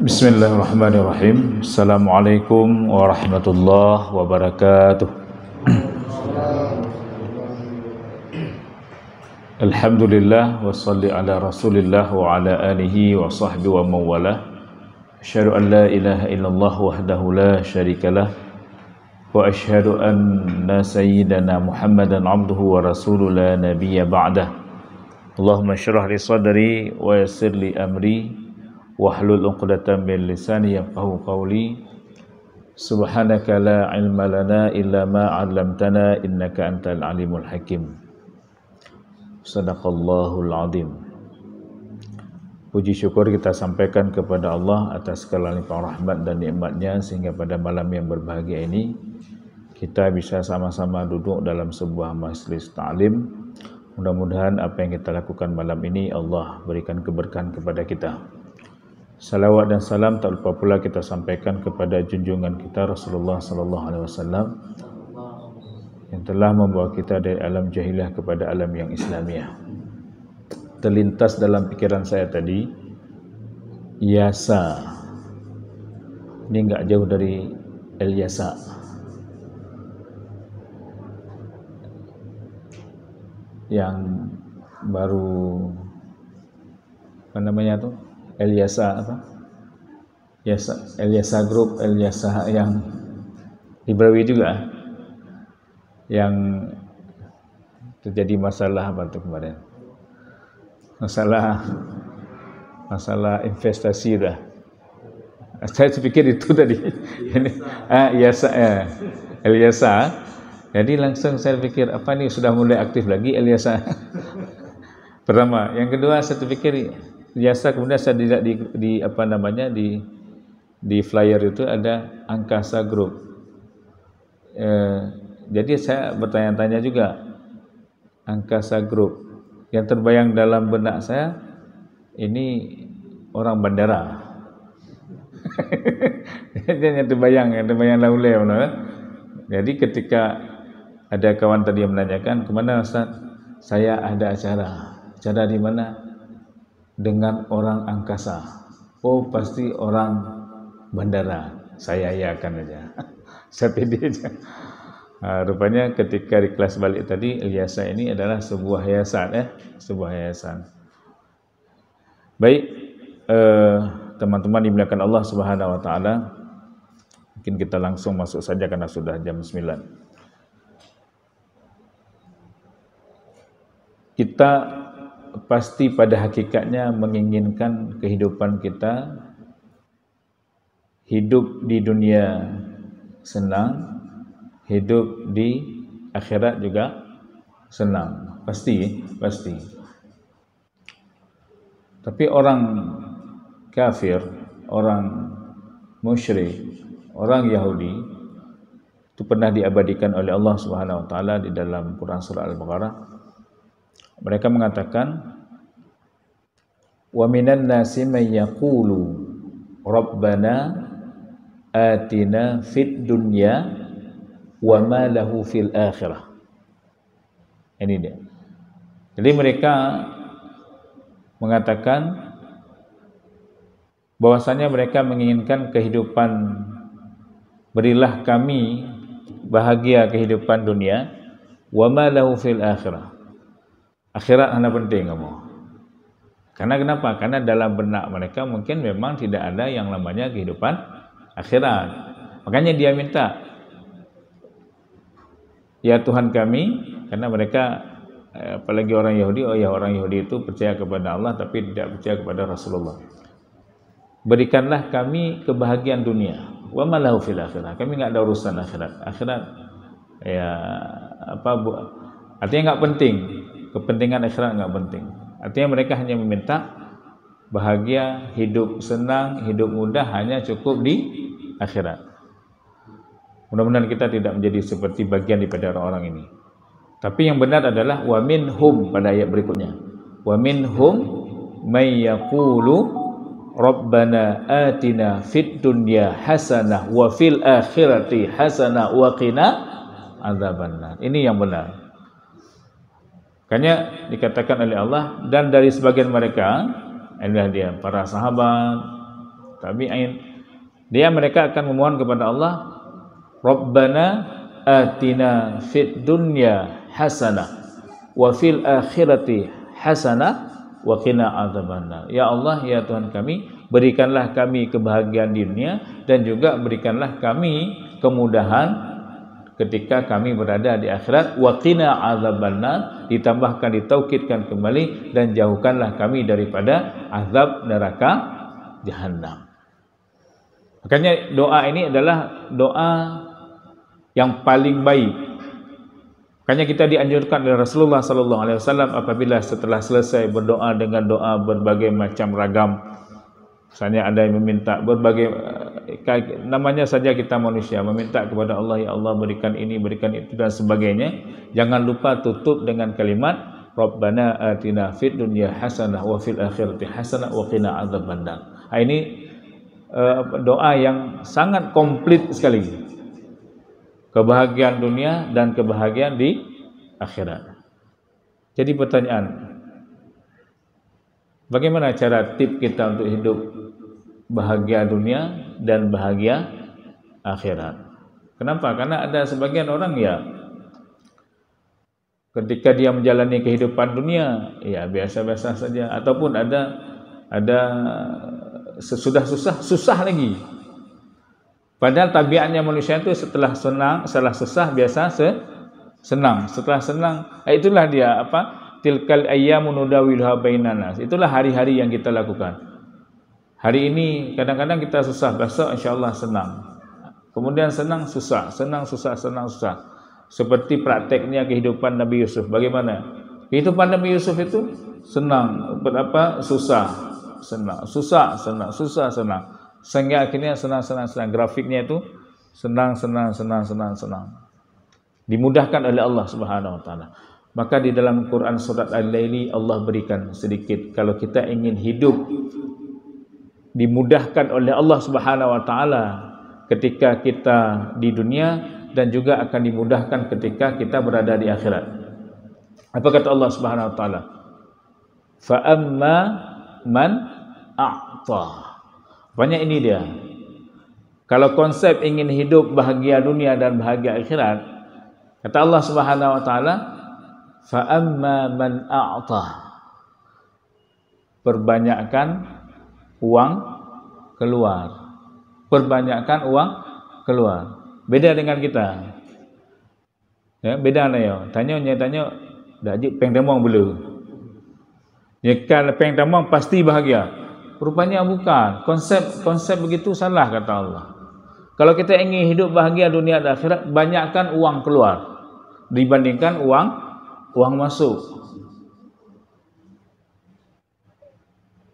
Bismillahirrahmanirrahim. Assalamualaikum warahmatullahi wabarakatuh. Alhamdulillah wassalli ala Rasulillah wa ala alihi wa sahbihi wa mawalah. Asyhadu an la ilaha illallah wahdahu la syarikalah wa asyhadu anna sayyidana Muhammadan abduhu wa rasuluhu la nabiyya ba'dah. Allahumma syrah li sadri wa yassir li amri wahlul 'uqdatam min lisani yafqahu qawli. Subhanaka la ilma lana illa ma 'allamtana innaka antal alimul hakim. Shadaqallahul azim. Puji syukur kita sampaikan kepada Allah atas segala limpah rahmat dan nikmatnya sehingga pada malam yang berbahagia ini kita bisa sama-sama duduk dalam sebuah majelis ta'lim. Mudah-mudahan apa yang kita lakukan malam ini Allah berikan keberkahan kepada kita. Salawat dan salam tak lupa pula kita sampaikan kepada junjungan kita Rasulullah sallallahu alaihi wasallam yang telah membawa kita dari alam jahiliyah kepada alam yang Islamiah. Terlintas dalam pikiran saya tadi Yasa. Ini enggak jauh dari El Yasa. Yang baru apa namanya tuh? El Yasa apa? Yasa, El Yasa Group, El Yasa yang di Brawi juga, yang terjadi masalah apa tuh kemarin? Masalah investasi dah. Saya pikir itu tadi. Ini Yasa El Yasa. Jadi langsung saya pikir apa nih sudah mulai aktif lagi El Yasa. Pertama, yang kedua saya pikir Yasa, kemudian saya dilihat di apa namanya di flyer itu ada Angkasa Group. Jadi saya bertanya-tanya juga Angkasa Group. Yang terbayang dalam benak saya ini orang bandara. yang terbayang laulai. Jadi ketika ada kawan tadi yang menanyakan kemana Ustaz, saya ada acara di mana? Dengan orang angkasa. Oh pasti orang bandara. Saya yakan aja. Saya pede aja. Rupanya ketika di kelas balik tadi, Yasa ini adalah sebuah yayasan, sebuah yayasan. Baik, teman-teman dimuliakan Allah Subhanahu Wa Taala. Mungkin kita langsung masuk saja karena sudah jam 9. Kita pasti pada hakikatnya menginginkan kehidupan kita hidup di dunia senang, hidup di akhirat juga senang, pasti. Tapi orang kafir, orang musyrik, orang Yahudi itu pernah diabadikan oleh Allah Subhanahu Wa Taala di dalam Quran surah Al-Baqarah. Mereka mengatakan wa minan nasi may yaqulu rabbana atina fid dunya wa ma lahu fil akhirah. Ini dia. Jadi mereka mengatakan bahwasanya mereka menginginkan kehidupan, berilah kami bahagia kehidupan dunia wa ma lahu fil akhirah. Akhirat hanya penting kamu. Karena kenapa? Karena dalam benak mereka mungkin memang tidak ada yang namanya kehidupan akhirat. Makanya dia minta, ya Tuhan kami, karena mereka apalagi orang Yahudi, orang Yahudi itu percaya kepada Allah tapi tidak percaya kepada Rasulullah. Berikanlah kami kebahagiaan dunia. Wa ma lahu fil akhirah. Kami enggak ada urusan akhirat. Akhirat ya artinya enggak penting. Kepentingan akhirat enggak penting. Artinya mereka hanya meminta bahagia, hidup senang, hidup mudah hanya cukup di akhirat. Mudah-mudahan kita tidak menjadi seperti bagian daripada orang-orang ini. Tapi yang benar adalah wa minhum pada ayat berikutnya. Wa minhum may yaqulu rabbana atina fid dunya hasanah wa fil akhirati hasanah wa qina adzabannar. Ini yang benar. Makanya dikatakan oleh Allah, dan dari sebagian mereka adalah dia para sahabat, tabi'in. Mereka akan memohon kepada Allah, Rabbana atina fid dunya hasanah wa fil akhirati hasanah wa qina adzabannar. Ya Allah, ya Tuhan kami, berikanlah kami kebahagiaan di dunia dan juga berikanlah kami kemudahan ketika kami berada di akhirat. Wa qina adzabannar, ditambahkan, ditaukidkan kembali, dan jauhkanlah kami daripada azab neraka Jahannam. Makanya doa ini adalah doa yang paling baik. Makanya kita dianjurkan oleh Rasulullah sallallahu alaihi wasallam apabila setelah selesai berdoa dengan doa berbagai macam ragam. Misalnya ada yang meminta berbagai, namanya saja kita manusia, meminta kepada Allah, ya Allah berikan ini, berikan itu dan sebagainya. Jangan lupa tutup dengan kalimat Rabbana atina fid dunya hasanah wa fil akhirati hasanah wa qina adzabannar. Ini doa yang sangat komplit sekali. Kebahagiaan dunia dan kebahagiaan di akhirat. Jadi pertanyaan, bagaimana cara tip kita untuk hidup bahagia dunia dan bahagia akhirat? Kenapa? Karena ada sebagian orang ya, ketika dia menjalani kehidupan dunia ya biasa-biasa saja, ataupun ada sesudah susah lagi. Padahal tabiatnya manusia itu setelah susah biasa senang. Setelah senang, itulah dia tilkal ayyamu nudawiluha bainan nas. Itulah hari-hari yang kita lakukan. Hari ini kadang-kadang kita susah, besok insyaallah senang. Kemudian senang susah, senang susah, senang susah. Seperti prakteknya kehidupan Nabi Yusuf. Bagaimana? Kehidupan Nabi Yusuf itu senang, susah, senang, susah, senang, susah, senang. Sehingga akhirnya senang. Grafiknya itu senang. Dimudahkan oleh Allah Subhanahu wa taala. Maka di dalam Quran surat Al-Laili Allah berikan sedikit, kalau kita ingin hidup dimudahkan oleh Allah Subhanahu wa taala ketika kita di dunia, dan juga akan dimudahkan ketika kita berada di akhirat. Apa kata Allah Subhanahu wa taala? Fa amma man a'ta. Banyak ini dia. Kalau konsep ingin hidup bahagia dunia dan bahagia akhirat, kata Allah Subhanahu wa taala, fa amma man a'ta. Perbanyakkan uang keluar. Perbanyakkan uang keluar. Beda dengan kita. Ya, beda ya. Tanya dak je peng tamang bela. Ya, kalau peng tamang pasti bahagia. Rupanya bukan. Konsep begitu salah kata Allah. Kalau kita ingin hidup bahagia dunia dan akhirat, banyakkan uang keluar dibandingkan uang masuk.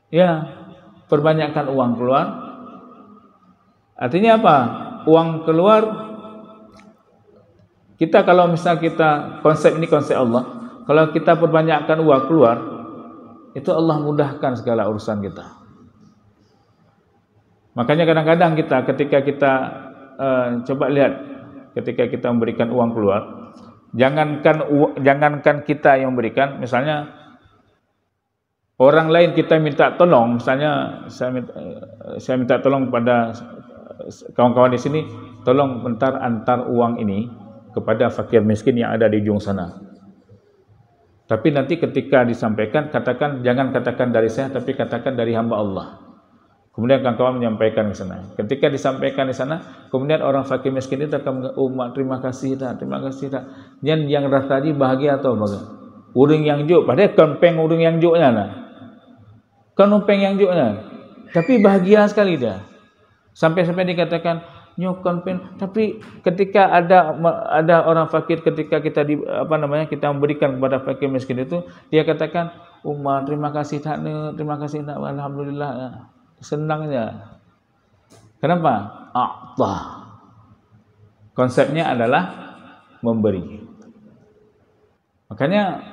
Ya, perbanyakkan uang keluar. Artinya apa? Uang keluar, kita kalau misal kita konsep Allah, kalau kita perbanyakkan uang keluar, itu Allah mudahkan segala urusan kita. Makanya kadang-kadang kita ketika kita coba lihat, ketika kita memberikan uang keluar, jangankan kita yang memberikan, misalnya orang lain kita minta tolong, misalnya saya minta tolong kepada kawan-kawan di sini, tolong bentar antar uang ini kepada fakir miskin yang ada di ujung sana. Tapi nanti ketika disampaikan, jangan katakan dari saya, tapi katakan dari hamba Allah. Kemudian kawan-kawan menyampaikan ke sana. Ketika disampaikan di sana, kemudian orang fakir miskin itu akan terima kasih tak. Yang tadi bahagia atau bagaimana? Urang yang juk, padahal kempeng urang yang juknya lah. Kan kempeng yang juknya. Tapi bahagia sekali dia. Sampai-sampai dikatakan nyokon pen, tapi ketika ada orang fakir, ketika kita kita memberikan kepada fakir miskin itu, dia katakan, Umar terima kasih tak, alhamdulillah, senangnya. Kenapa? A'tah. Konsepnya adalah memberi. Makanya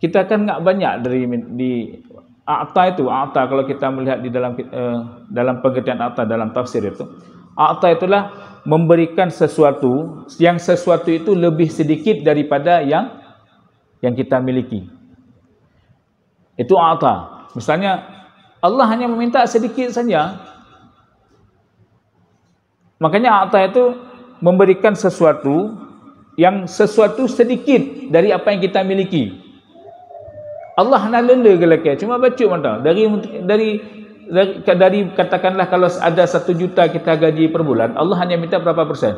kita kan nggak banyak di A'ta itu, kalau kita melihat di dalam pengertian A'ta dalam tafsir itu, A'ta itulah memberikan sesuatu itu lebih sedikit daripada yang kita miliki. Itu A'ta. Misalnya Allah hanya meminta sedikit saja. Makanya ata itu memberikan sesuatu sedikit dari apa yang kita miliki. Allah nak lenda gelak cuma baca mata dari katakanlah kalau ada 1 juta kita gaji per bulan, Allah hanya minta berapa persen?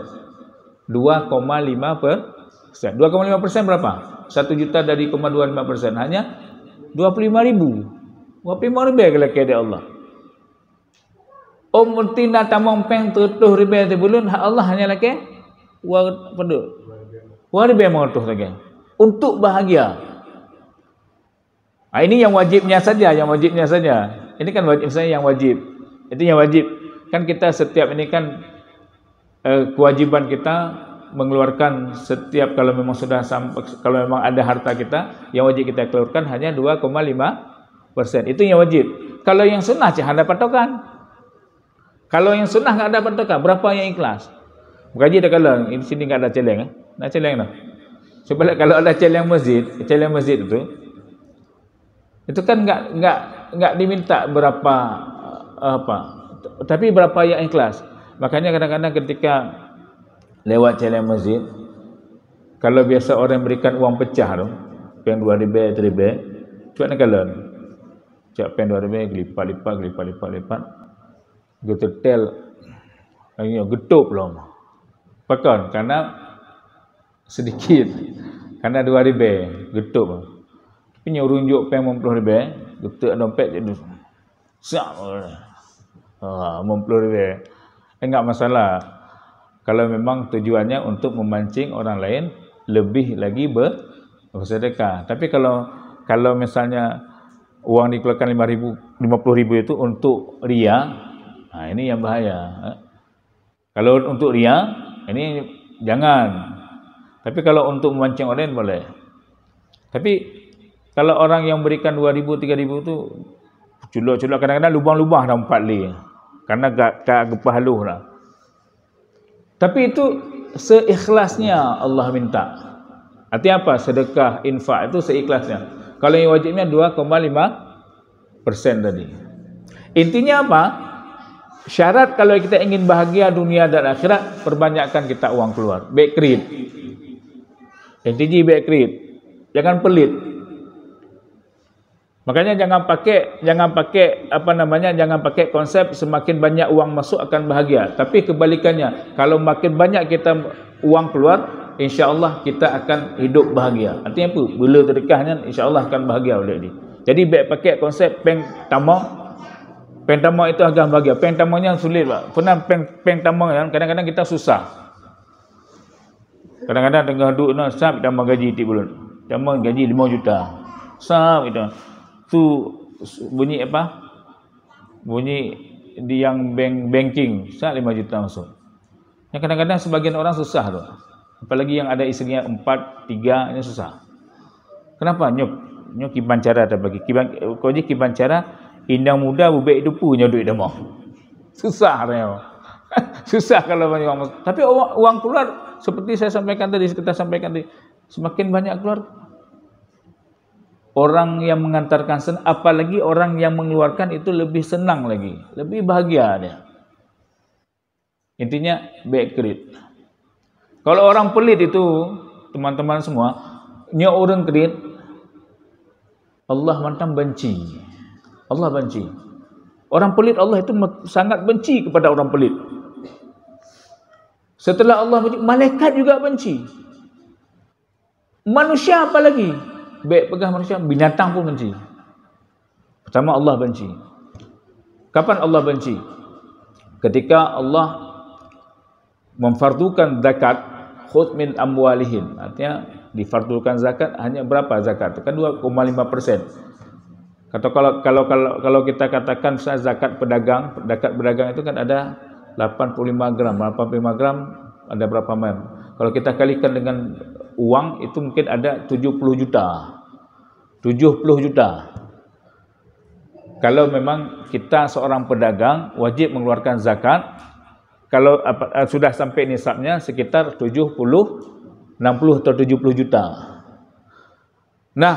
2,5%. 2,5% berapa? 1 juta dari 0,25% hanya 25.000. 25.000 gelak dia Allah. Tina tamong peng 30.000 ti bulan Allah hanya lagi warbe mengutuh lagi untuk bahagia. Ini yang wajibnya saja, Ini kan wajib saya yang wajib. Itu yang wajib. Kan kita setiap ini kan kewajiban kita mengeluarkan setiap kalau memang ada harta kita yang wajib kita keluarkan hanya 2,5%. Itu yang wajib. Kalau yang sunnah ada patokan. Kalau yang sunnah enggak ada patokan, berapa yang ikhlas? Bukaji dah kalau di sini enggak ada celeng, nak celeng dah. Sebab kalau ada celeng masjid itu kan enggak diminta berapa tapi berapa yang ikhlas. Makanya kadang-kadang ketika lewat celeng masjid, kalau biasa orang berikan uang pecah tu, pen 2 ribu, cuak nak kalau cak pen 2 ribu lipat gitu tel ayo getup loh. Pakon karena sedikit. Karena 2 ribu getup. Punya runjuk pen 50 ribu, getuk dompet jadi sak. 50 ribu. Enggak masalah. Kalau memang tujuannya untuk memancing orang lain lebih lagi bersedekah. Tapi kalau misalnya uang dikeluarkan 50.000 itu untuk ria, ini yang bahaya. Kalau untuk ria, ini jangan. Tapi kalau untuk memancing orang lain boleh. Tapi kalau orang yang berikan 2.000, 3.000 itu culuk-culuk, kadang-kadang lubang-lubang dah 4 li. Karena gak gepah haluh lah. Tapi itu seikhlasnya Allah minta. Artinya apa? Sedekah, infak itu seikhlasnya. Kalau yang wajibnya 2,5% tadi. Intinya apa? Syarat kalau kita ingin bahagia dunia dan akhirat, perbanyakkan kita uang keluar. Baik kredit. Intinya baik kredit. Jangan pelit. Makanya jangan pakai jangan pakai konsep semakin banyak uang masuk akan bahagia. Tapi kebalikannya, kalau makin banyak kita uang keluar, insya-Allah kita akan hidup bahagia. Artinya apa? Bila sedekahnya insya-Allah akan bahagia oleh dia. Jadi baik pakai konsep peng tamang. Peng tamang itu agak bahagia. Peng tamangnya sulit, Pak. Pernah peng tamang kan kadang-kadang kita susah. Kadang-kadang tengah duduk sab tambah gaji tiap bulan. Tambah gaji 5 juta. Sab itu. Tu bunyi apa? Bunyi di yang banking, 5 juta masuk. Yang kadang-kadang sebagian orang susah tu. Apalagi yang ada isterinya 4, 3, ini susah. Kenapa? Nyok kiban cara ada bagi. Kiban cara indang muda bubek itu punya duit dah mau. Susah dia. Susah kalau banyak uang. Tapi uang keluar seperti kita sampaikan tadi, semakin banyak keluar. Orang yang mengantarkan apalagi orang yang mengeluarkan itu lebih senang lagi, lebih bahagia dia. Intinya baik kredit. Kalau orang pelit itu, teman-teman semua, nya orang kredit, Allah mantam benci. Allah benci. Orang pelit Allah itu sangat benci kepada orang pelit. Setelah Allah benci, malaikat juga benci. Manusia apa lagi? Baik pegang manusia, binatang pun benci. Pertama Allah benci. Kapan Allah benci? Ketika Allah memfardukan zakat, khudz min amwalihim. Artinya difardukan zakat hanya berapa zakat? Kan 2,5%. Kalau kita katakan zakat pedagang itu kan ada 85 gram. 85 gram ada berapa mem? Kalau kita kalikan dengan uang itu mungkin ada 70 juta. 70 juta. Kalau memang kita seorang pedagang wajib mengeluarkan zakat, kalau sudah sampai nisabnya sekitar 60 atau 70 juta. Nah,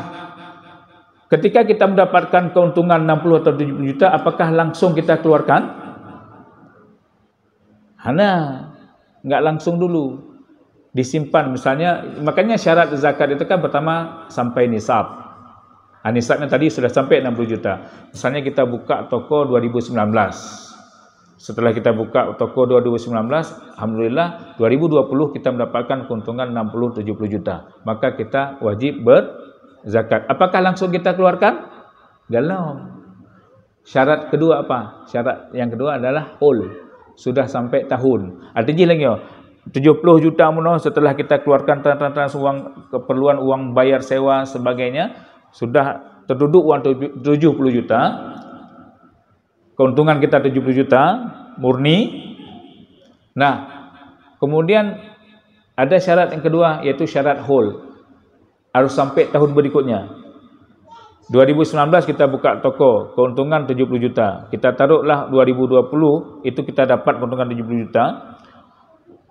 ketika kita mendapatkan keuntungan 60 atau 70 juta, apakah langsung kita keluarkan? Enggak langsung dulu. Disimpan misalnya, makanya syarat zakat itu kan pertama sampai nisab. Nisabnya tadi sudah sampai 60 juta. Misalnya kita buka toko 2019. Setelah kita buka toko 2019, alhamdulillah 2020 kita mendapatkan keuntungan 60-70 juta. Maka kita wajib berzakat. Apakah langsung kita keluarkan? Belum. Syarat kedua apa? Syarat yang kedua adalah haul. Sudah sampai tahun. Artinya lagi 70 juta muno setelah kita keluarkan trans uang, keperluan uang bayar sewa sebagainya, sudah terduduk uang 70 juta. Keuntungan kita 70 juta murni. Nah, kemudian ada syarat yang kedua, yaitu syarat haul. Harus sampai tahun berikutnya. 2019 kita buka toko, keuntungan 70 juta. Kita taruhlah 2020, itu kita dapat keuntungan 70 juta.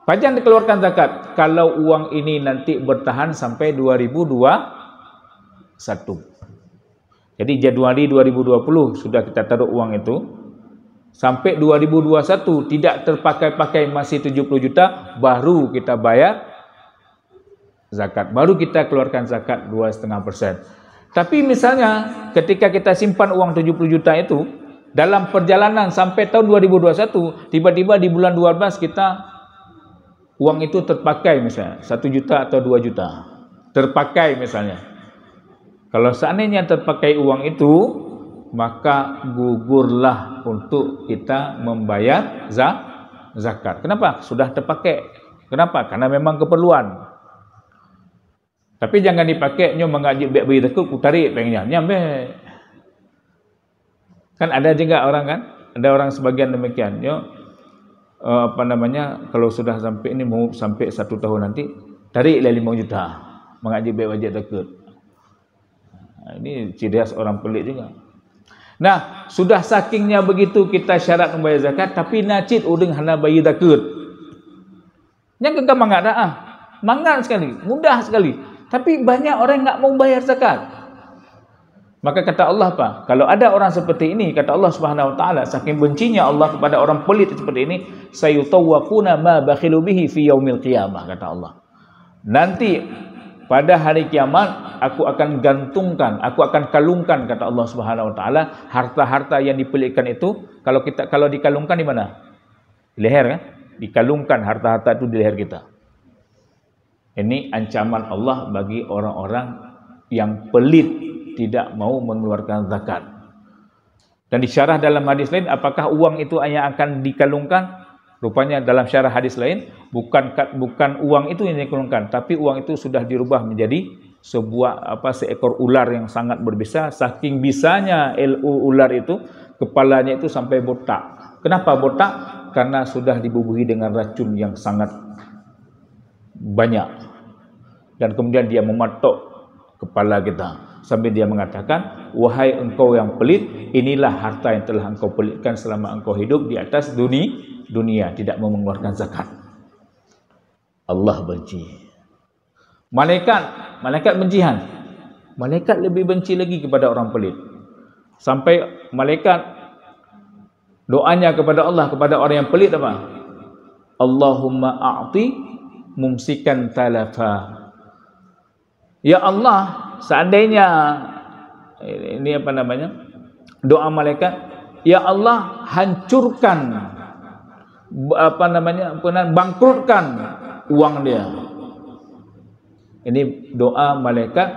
Kajian dikeluarkan zakat kalau uang ini nanti bertahan sampai 2021. Jadi Januari 2020 sudah kita taruh uang itu. Sampai 2021 tidak terpakai-pakai masih 70 juta, baru kita bayar zakat. Baru kita keluarkan zakat 2,5%. Tapi misalnya ketika kita simpan uang 70 juta itu, dalam perjalanan sampai tahun 2021, tiba-tiba di bulan 12 kita uang itu terpakai misalnya 1 juta atau 2 juta. Terpakai misalnya. Kalau seandainya terpakai uang itu, maka gugurlah untuk kita membayar zakat. Kenapa? Sudah terpakai. Kenapa? Karena memang keperluan. Tapi jangan dipakai nyo mengaji bayi takut ku tarik pengennya nyambe. Kan ada juga orang kan? Ada orang sebagian demikian. Nyo kalau sudah sampai ini mau sampai 1 tahun nanti tariklah 5 juta mengaji bayi wajib takut. Ini ciri khas orang pelit juga. Nah, sudah sakingnya begitu kita syarat membayar zakat, tapi nacit udeng hana bayi takut. Yang kegak mangat mangat sekali, mudah sekali. Tapi banyak orang enggak mau bayar zakat. Maka kata Allah apa? Kalau ada orang seperti ini, kata Allah Subhanahu wa taala, saking bencinya Allah kepada orang pelit seperti ini, sayutawwafuna ma bakhilu bihi fi yaumil qiyamah, kata Allah. Nanti pada hari kiamat aku akan gantungkan, aku akan kalungkan, kata Allah Subhanahu wa taala, harta-harta yang dipelitkan itu. Kalau dikalungkan di mana? Di leher kan? Dikalungkan harta-harta itu di leher kita. Ini ancaman Allah bagi orang-orang yang pelit, tidak mau mengeluarkan zakat. Dan disyarah dalam hadis lain, apakah uang itu hanya akan dikalungkan? Rupanya dalam syarah hadis lain, bukan uang itu yang dikalungkan, tapi uang itu sudah dirubah menjadi seekor ular yang sangat berbisa. Saking bisanya ular itu, kepalanya itu sampai botak. Kenapa botak? Karena sudah dibubuhi dengan racun yang sangat banyak. Dan kemudian dia mematok kepala kita sambil dia mengatakan, wahai engkau yang pelit, inilah harta yang telah engkau pelitkan selama engkau hidup di atas dunia, tidak mau mengeluarkan zakat. Allah benci. Malaikat bencian. Malaikat lebih benci lagi kepada orang pelit. Sampai malaikat doanya kepada Allah, kepada orang yang pelit apa? Allahumma a'ti mumsikan talafa. Ya Allah, seandainya ini doa malaikat, ya Allah hancurkan bangkrutkan uang dia. Ini doa malaikat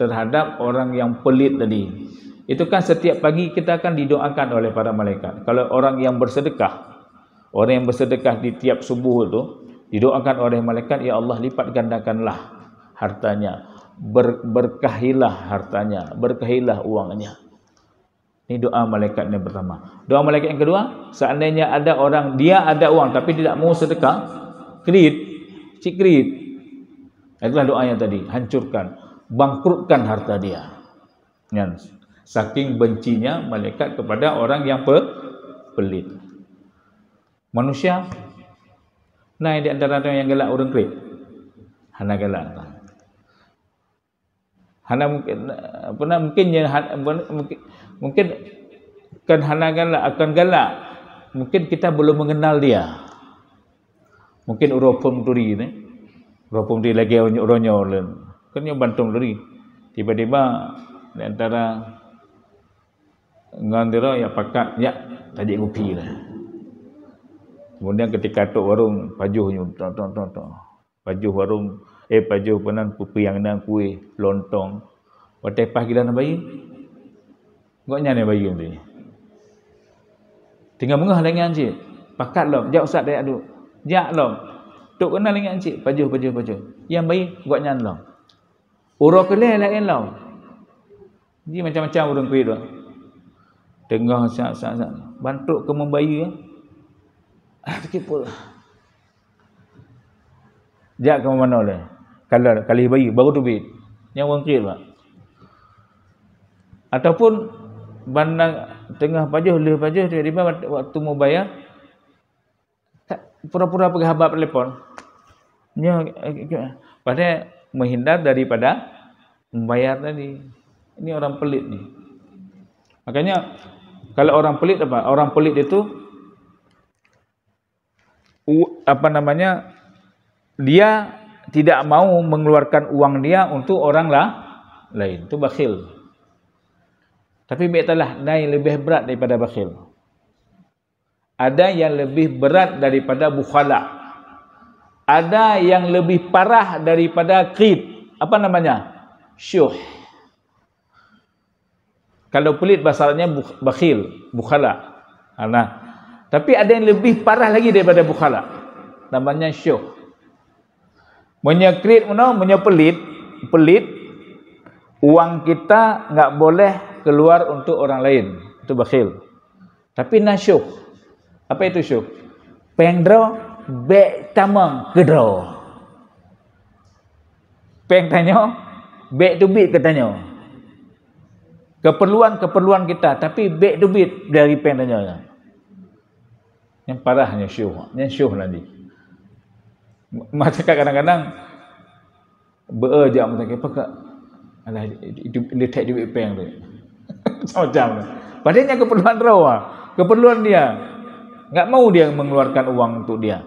terhadap orang yang pelit tadi. Itu kan setiap pagi kita akan didoakan oleh para malaikat. Kalau orang yang bersedekah, di tiap subuh itu didoakan oleh malaikat, ya Allah lipat gandakanlah hartanya, berkahilah hartanya, berkahilah uangnya. Ini doa malaikat yang pertama. Doa malaikat yang kedua, seandainya ada orang, dia ada uang tapi tidak mau sedekah, kredit. Itulah doanya tadi, hancurkan, bangkrutkan harta dia. Saking bencinya malaikat kepada orang yang pelit. Manusia, nah di antara yang galak orang kredit, hana galak. Hana mungkin pernah mungkinnya mungkin kan hana galak akan galak. Mungkin kita belum mengenal dia. Mungkin uropom turi ni. Uropom turi lagi ronyo len. Kan yang bantung turi. Tiba-tiba di antara ngandira ya pakat ya tajik kopi lah. Kemudian ketika tok warung pajuhnya pajuh warung pajuh penan kopi yang nang kuih lontong. Watai pah gila nak bayi. Goknya ni bayi ni. Tinggal mengah dengan cik. Pakat lom, jak ustaz dia aduk. Jak lom. Tok kenal dengan cik, pajuh. Yang bayi goknya lom. Ura kelih lain lom. Dia macam-macam urang kuih tu. Tengah sak bantuk ke membayi ya. Terkipul. Jak ke mana le? Kalau kali bayi baru tu bit. Yang orang kira pak. Ataupun bandang tengah pajuh tiba-tiba waktu mau bayar pura-pura pergi habaq telefon. Padahal menghindar daripada membayar tadi. Ini orang pelit ni. Makanya kalau orang pelit apa? Orang pelit itu apa namanya? Dia tidak mau mengeluarkan uang dia untuk orang lain. Itu bakhil. Tapi baiklah, ada yang lebih berat daripada bakhil. Ada yang lebih berat daripada bukhala. Ada yang lebih parah daripada qid. Apa namanya? Syuh. Kalau pelit bahasanya bakhil, bukhala. Nah, tapi ada yang lebih parah lagi daripada bukhala. Namanya syuh. Menyekrit, pelit, uang kita enggak boleh keluar untuk orang lain. Itu bakhil. Tapi nasyuh. Apa itu syuh? Pengdro bek tamang kedro. Peng tanya, bek tu bit katanya. Keperluan kita, tapi bek tu bit dari peng tanya. Yang parahnya syuh. Yang syuh nanti. Macam kadang-kadang beerjak macam apa kak? Alah itu letak duit peng tu. Macam-macam. Padahal keperluan rawa, keperluan dia. Enggak mau dia mengeluarkan uang untuk dia.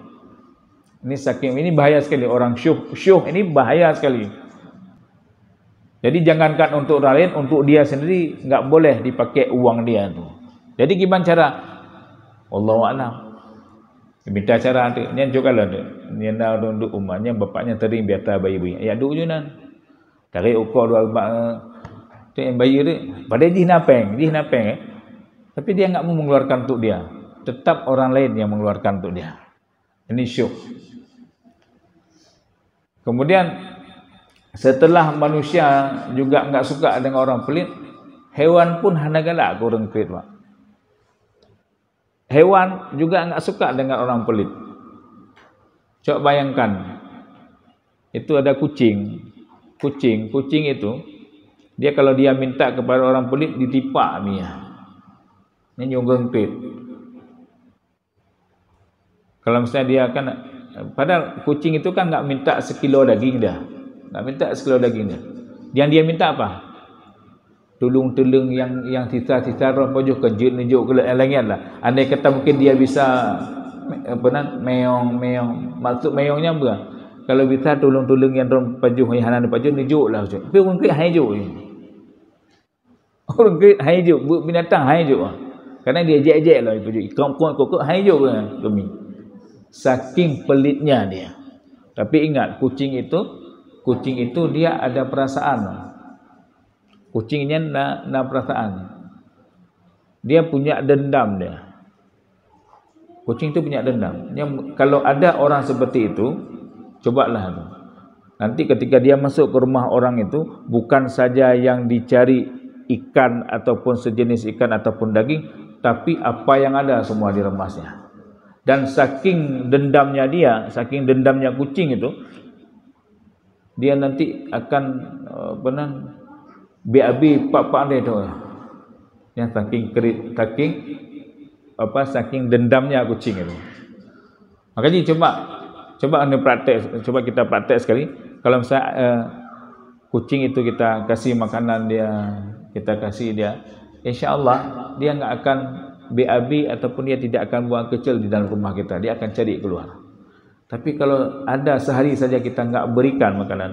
Ini saking ini bahaya sekali orang syuh ini bahaya sekali. Jadi jangankan untuk orang lain, untuk dia sendiri enggak boleh dipakai uang dia tu. Jadi gimana cara? Wallahu a'lam. Minta cara tu. Nyan jugalah tu. Nyan dah untuk umatnya bapaknya tering biata bayi-bayi. Ya duk junan. Tarik ukur dua tu yang bayi tu. Padahal dia napeng. Tapi dia enggak mau mengeluarkan untuk dia. Tetap orang lain yang mengeluarkan untuk dia. Ini syuh. Kemudian setelah manusia juga enggak suka dengan orang pelit, hewan pun hana galak ke orang pelit, Pak. Hewan juga enggak suka dengan orang pelit. Coba bayangkan. Itu ada kucing. Kucing itu dia kalau dia minta kepada orang pelit ditipak dia. Ini nyunggeng pelit. Kalau misalnya dia kan, padahal kucing itu kan enggak minta sekilo daging dah. Enggak minta sekilo daging dia. Yang dia minta apa? Tulung-tulung yang sisa-sisa roh pajuh kejut-kejut ke lain lah. Andai kata mungkin dia bisa meong. Maksud meongnya apa? Kalau bisa tulung-tulung yang roh pajuh yang hanan pajuh nijuk lah. Tapi orang kait hai juk. Orang kait hai juk, binatang hai juk. Karena dia jek-jek lah pajuh. Ikam-ikam kokok hai juk kan kami. Saking pelitnya dia. Tapi ingat kucing itu dia ada perasaan. Kucingnya nak perasaan. Dia punya dendam dia. Kucing itu punya dendam. Kalau ada orang seperti itu, cobalah tu. Nanti ketika dia masuk ke rumah orang itu, bukan saja yang dicari ikan ataupun sejenis ikan ataupun daging, tapi apa yang ada semua diremasnya. Dan saking dendamnya kucing itu, dia nanti akan BAB pak-pak dia tu. Yang saking dendamnya kucing itu. Makanya coba anda praktek, coba kita praktek sekali. Kalau misalnya kucing itu kita kasih makanan dia, kita kasih dia, insya-Allah dia enggak akan BAB ataupun dia tidak akan buang kecil di dalam rumah kita, dia akan cari keluar. Tapi kalau ada sehari saja kita enggak berikan makanan,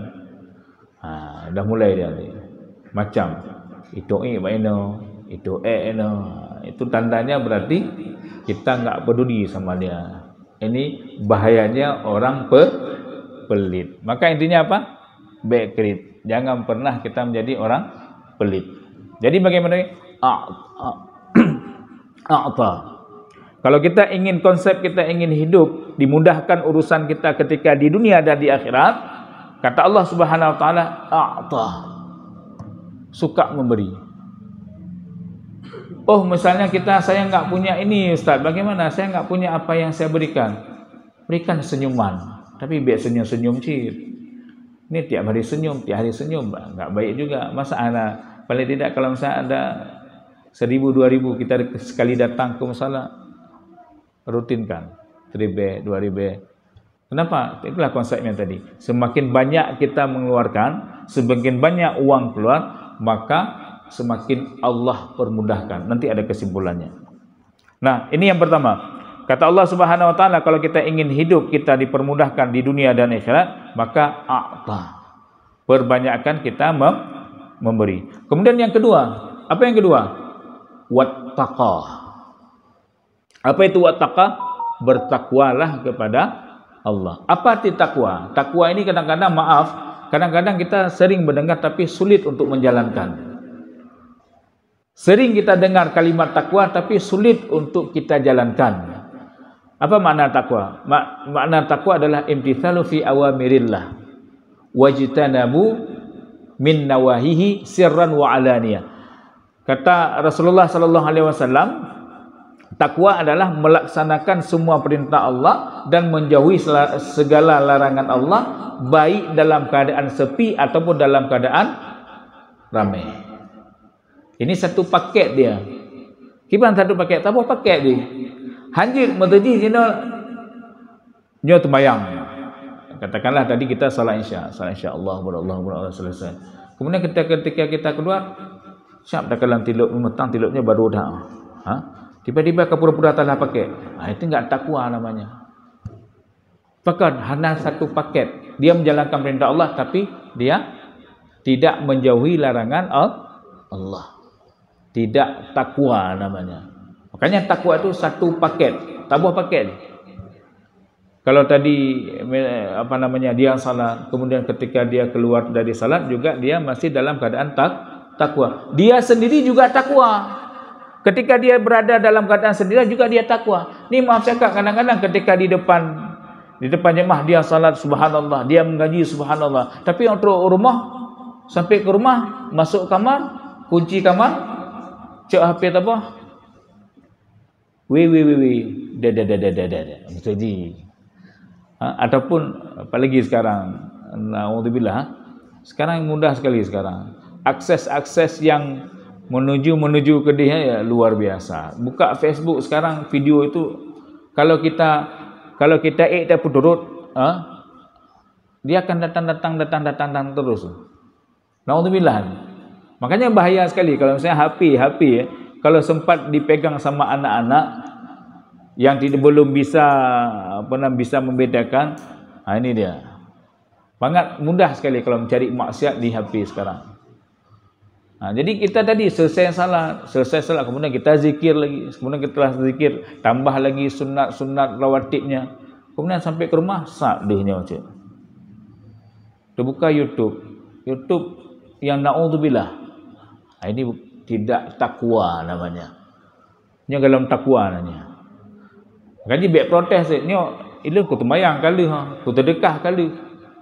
dah mulai dia ni. Macam itu baino, itu itu tandanya berarti kita enggak peduli sama dia. Ini bahayanya orang pelit. Maka intinya apa? Backstreet. Jangan pernah kita menjadi orang pelit. Jadi bagaimana? Kalau kita ingin konsep kita ingin hidup dimudahkan urusan kita ketika di dunia dan di akhirat, kata Allah Subhanahu wa taala, suka memberi. Oh, misalnya saya enggak punya ini Ustaz, bagaimana? Saya enggak punya apa yang saya berikan. Berikan senyuman, tapi biar senyum-senyum cip. Ini tiap hari senyum, enggak baik juga. Masa anak paling tidak kalau misalnya ada 1,000 2,000 kita sekali datang ke musala rutinkan 3,000 2,000. Kenapa? Itulah konsepnya tadi. Semakin banyak kita mengeluarkan, semakin banyak uang keluar, maka semakin Allah permudahkan. Nanti ada kesimpulannya. Nah, ini yang pertama. Kata Allah Subhanahu wa taala, kalau kita ingin hidup kita dipermudahkan di dunia dan akhirat, maka perbanyakkan kita memberi. Kemudian yang kedua, apa yang kedua? Wattaqah. Apa itu wattaqah? Bertakwalah kepada Allah. Apa arti takwa? Takwa ini kadang-kadang kadang-kadang kita sering mendengar tapi sulit untuk menjalankan. Sering kita dengar kalimat takwa tapi sulit untuk kita jalankan. Apa makna takwa? Makna takwa adalah imtithalu fi awamirillah wajtanabu min nawahihi sirran wa alaniyah. Kata Rasulullah sallallahu alaihi wasallam, takwa adalah melaksanakan semua perintah Allah dan menjauhi segala larangan Allah, baik dalam keadaan sepi ataupun dalam keadaan ramai. Ini satu paket dia. Kiban satu paket, tak apa paket dia. Hanjir mataji nyo tembayang. Katakanlah tadi kita salat Isya Allah berallah selesai. Kemudian ketika kita keluar, siap dah kalang tilup metang tilupnya baru dah. Tiba-tiba ke pura-pura tanah paket. Itu enggak takwa namanya. Bahkan hanya satu paket. Dia menjalankan perintah Allah tapi dia tidak menjauhi larangan Allah. Tidak takwa namanya. Makanya takwa itu satu paket, tak buah paket. Kalau tadi dia salat, kemudian ketika dia keluar dari salat juga dia masih dalam keadaan takwa. Dia sendiri juga takwa. Ketika dia berada dalam keadaan sendiri juga dia takwa. Ni maaf cakap, kadang-kadang ketika di depan jemaah dia salat subhanallah, dia mengaji subhanallah. Tapi untuk rumah, sampai ke rumah, masuk kamar, kunci kamar, cek HP tak apa? Mesti. Ataupun apalagi sekarang, naudzubillah, sekarang mudah sekali sekarang. Akses yang menuju ke dia ya luar biasa. Buka Facebook sekarang video itu kalau kita tak turut, dia akan datang terus. Naudzubillah. Makanya bahaya sekali kalau misalnya HP kalau sempat dipegang sama anak-anak yang belum bisa membedakan, ini dia. Sangat mudah sekali kalau mencari maksiat di HP sekarang. Jadi kita tadi selesai salat, kemudian kita zikir lagi, kemudian kita zikir, tambah lagi sunat rawatibnya. Kemudian sampai ke rumah, sadehnya macam. Terbuka YouTube yang naudzubillah. Ini tidak takwa namanya. Ini dalam takwa namanya. Jadi baik protes ni, ilu ku tembayang kali ku terdekah kali.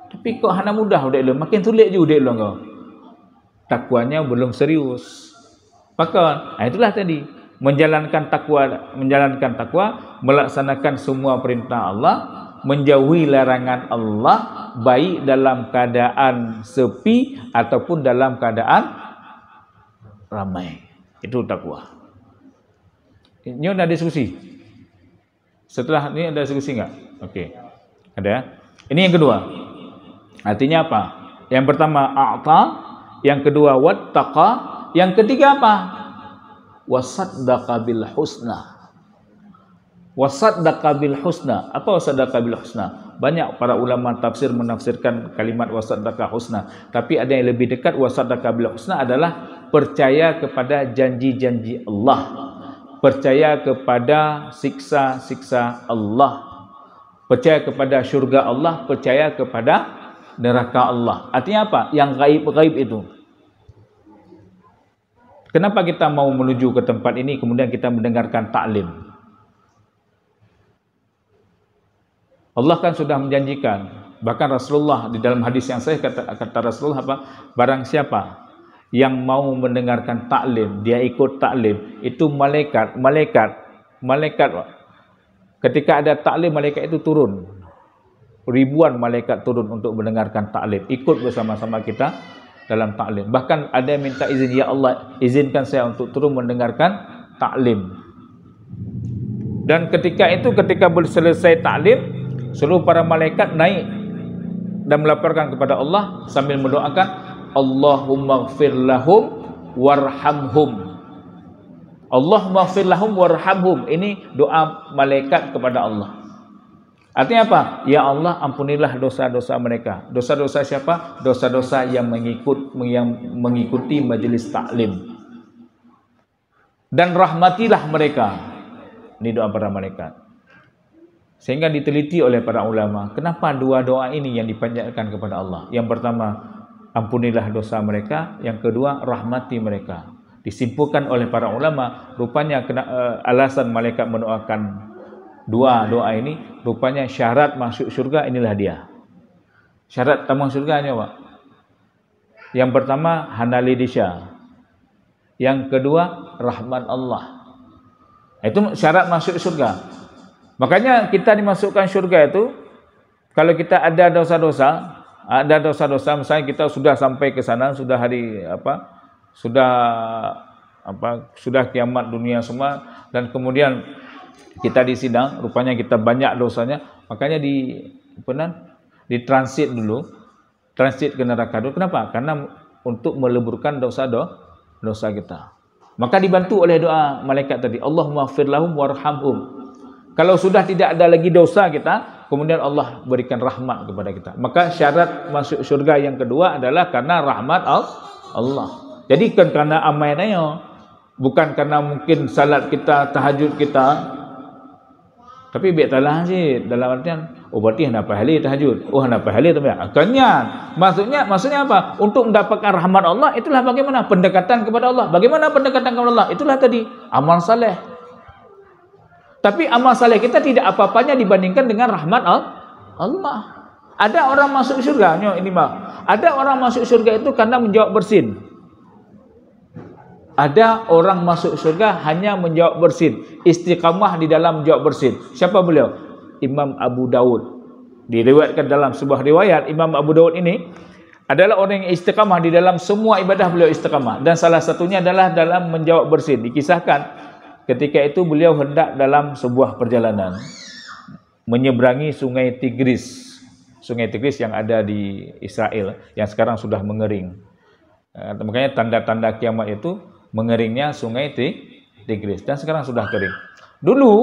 Tapi kok hana mudah udah ilu, makin sulit juga ilu kau. Takwanya belum serius. Maka itulah tadi menjalankan takwa, melaksanakan semua perintah Allah, menjauhi larangan Allah, baik dalam keadaan sepi ataupun dalam keadaan ramai. Itu takwa. Ini ada diskusi. Setelah ini ada diskusi enggak? Okey. Ada. Ini yang kedua. Artinya apa? Yang pertama a'ta, yang kedua wattaqa, yang ketiga apa? Wasaddaqa bil husna. Wasaddaqa bil husna. Apa wasaddaqa bil husna? Banyak para ulama tafsir menafsirkan kalimat wasaddaqa husna, tapi ada yang lebih dekat. Wasaddaqa bil husna adalah percaya kepada janji-janji Allah, percaya kepada siksa-siksa Allah, percaya kepada syurga Allah, percaya kepada neraka Allah. Artinya apa? Yang gaib-gaib itu. Kenapa kita mau menuju ke tempat ini kemudian kita mendengarkan taklim? Allah kan sudah menjanjikan, bahkan Rasulullah di dalam hadis yang sahih kata Rasulullah apa? Barang siapa yang mau mendengarkan taklim, dia ikut taklim, itu malaikat. Ketika ada taklim, malaikat itu turun. Ribuan malaikat turun untuk mendengarkan taklim, ikut bersama-sama kita dalam taklim. Bahkan ada yang minta izin, ya Allah, izinkan saya untuk turun mendengarkan taklim. Dan ketika itu, ketika selesai taklim, seluruh para malaikat naik dan melaporkan kepada Allah sambil mendoakan, Allahumma ighfir lahum warhamhum. Allahumma ighfir lahum warhamhum. Ini doa malaikat kepada Allah. Artinya apa? Ya Allah, ampunilah dosa-dosa mereka. Dosa-dosa siapa? Dosa-dosa yang mengikuti majelis taklim. Dan rahmatilah mereka. Ini doa para malaikat. Sehingga diteliti oleh para ulama, kenapa dua doa ini yang dipanjatkan kepada Allah? Yang pertama, ampunilah dosa mereka. Yang kedua, rahmati mereka. Disimpulkan oleh para ulama, rupanya alasan malaikat mendoakan dua doa ini, rupanya syarat masuk surga inilah dia. Syarat tamu surganya, Pak. Yang pertama, hanalidisya. Yang kedua, rahmat Allah. Itu syarat masuk surga. Makanya kita dimasukkan surga itu, kalau kita ada dosa-dosa, misalnya kita sudah sampai ke sana, sudah sudah kiamat dunia semua, dan kemudian kita di sidang, rupanya kita banyak dosanya, makanya ditransit dulu, transit ke neraka dulu. Kenapa? Karena untuk meleburkan dosa kita. Maka dibantu oleh doa malaikat tadi, Allahumma ighfir lahum warhamhum. Kalau sudah tidak ada lagi dosa kita, kemudian Allah berikan rahmat kepada kita. Maka syarat masuk surga yang kedua adalah karena rahmat Allah. Jadi kan karena amalnya, bukan karena mungkin salat kita, tahajud kita. Tapi biar talah sih, dalam artian, oh berarti hendak pahala tahajud, oh hendak pahala tu ya. Akannya, maksudnya apa? Untuk mendapatkan rahmat Allah, itulah bagaimana pendekatan kepada Allah. Bagaimana pendekatan kepada Allah? Itulah tadi amal saleh. Tapi amal saleh kita tidak apa-apanya dibandingkan dengan rahmat Allah. Ada orang masuk surga, ini mah. Ada orang masuk surga itu karena menjawab bersin. Ada orang masuk surga hanya menjawab bersin, istiqamah di dalam menjawab bersin. Siapa beliau? Imam Abu Daud. Diriwayatkan dalam sebuah riwayat, Imam Abu Daud ini adalah orang yang istiqamah di dalam semua ibadah, beliau istiqamah. Dan salah satunya adalah dalam menjawab bersin. Dikisahkan ketika itu beliau hendak dalam sebuah perjalanan menyeberangi sungai Tigris. Sungai Tigris yang ada di Israel, yang sekarang sudah mengering. Makanya tanda-tanda kiamat itu mengeringnya sungai Tigris, dan sekarang sudah kering. Dulu,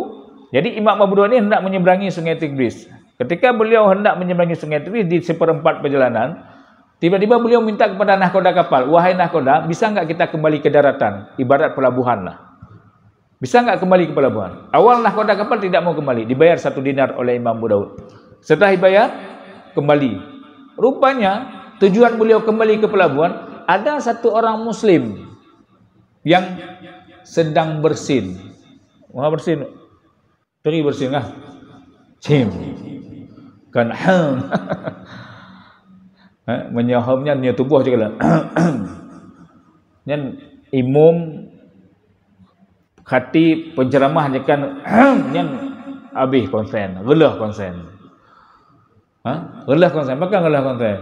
jadi Imam Abu Daud ini hendak menyeberangi sungai Tigris. Ketika beliau hendak menyeberangi sungai Tigris di seperempat perjalanan, tiba-tiba beliau minta kepada nahkoda kapal, wahai nahkoda, bisa enggak kita kembali ke daratan? Ibarat pelabuhan lah. Bisa enggak kembali ke pelabuhan? Awal nahkoda kapal tidak mau kembali, dibayar 1 dinar oleh Imam Abu Daud. Setelah dibayar, kembali. Rupanya, tujuan beliau kembali ke pelabuhan, ada satu orang Muslim yang sedang bersin. Mau bersin? Pergi bersin kah? Cim. Kan menyahamnya nia tubuh juga lah. Nyan imam khatib penceramah kan nyan habis konsen, gelah konsen. Gelah konsen, maka gelah konsen.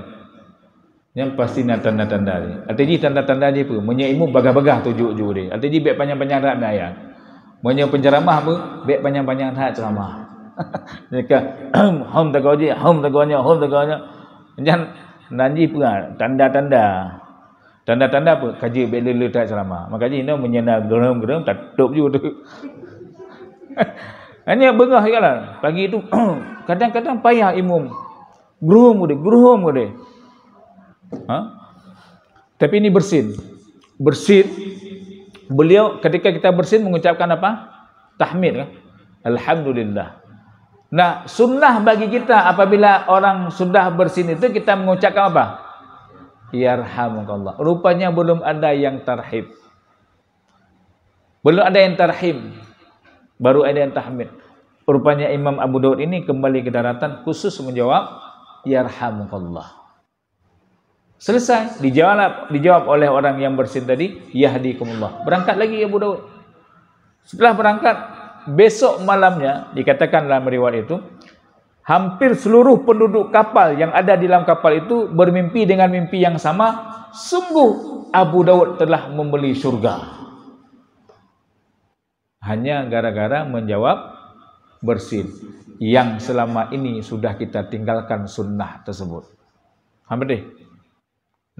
Yang pasti nak tanda-tanda ni. Artinya tanda-tanda je pun. Punya ilmu bagah-bagah tujuh-tujuh dia. Artinya biar panjang-panjang tak ada ayat. Punya penceramah apa? Biar panjang-panjang tak ceramah. Jika hum tagawji, hum tagawnya. Jangan Nanti pula tanda-tanda. Tanda-tanda apa? Kaji bila tak ceramah. Maka kaji ini menyena geram-geram tak tutup juga tu. Hanya bengah kan. Pagi itu kadang-kadang payah imam. Gerum dia. Ha? Tapi ini bersin. Bersin. Beliau ketika kita bersin mengucapkan apa? Tahmid kan? Alhamdulillah. Nah, sunnah bagi kita apabila orang sudah bersin itu kita mengucapkan apa? Yarhamukallah. Rupanya belum ada yang tarhib. Belum ada yang tarhim. Baru ada yang tahmid. Rupanya Imam Abu Daud ini kembali ke daratan khusus menjawab yarhamukallah. Selesai, dijawab oleh orang yang bersin tadi, yahdikumullah. Berangkat lagi Abu Daud. Setelah berangkat, besok malamnya dikatakan dalam riwayat itu, hampir seluruh penduduk kapal yang ada di dalam kapal itu bermimpi dengan mimpi yang sama. Sungguh Abu Daud telah membeli surga. Hanya gara-gara menjawab bersin yang selama ini sudah kita tinggalkan sunnah tersebut. Hampir deh.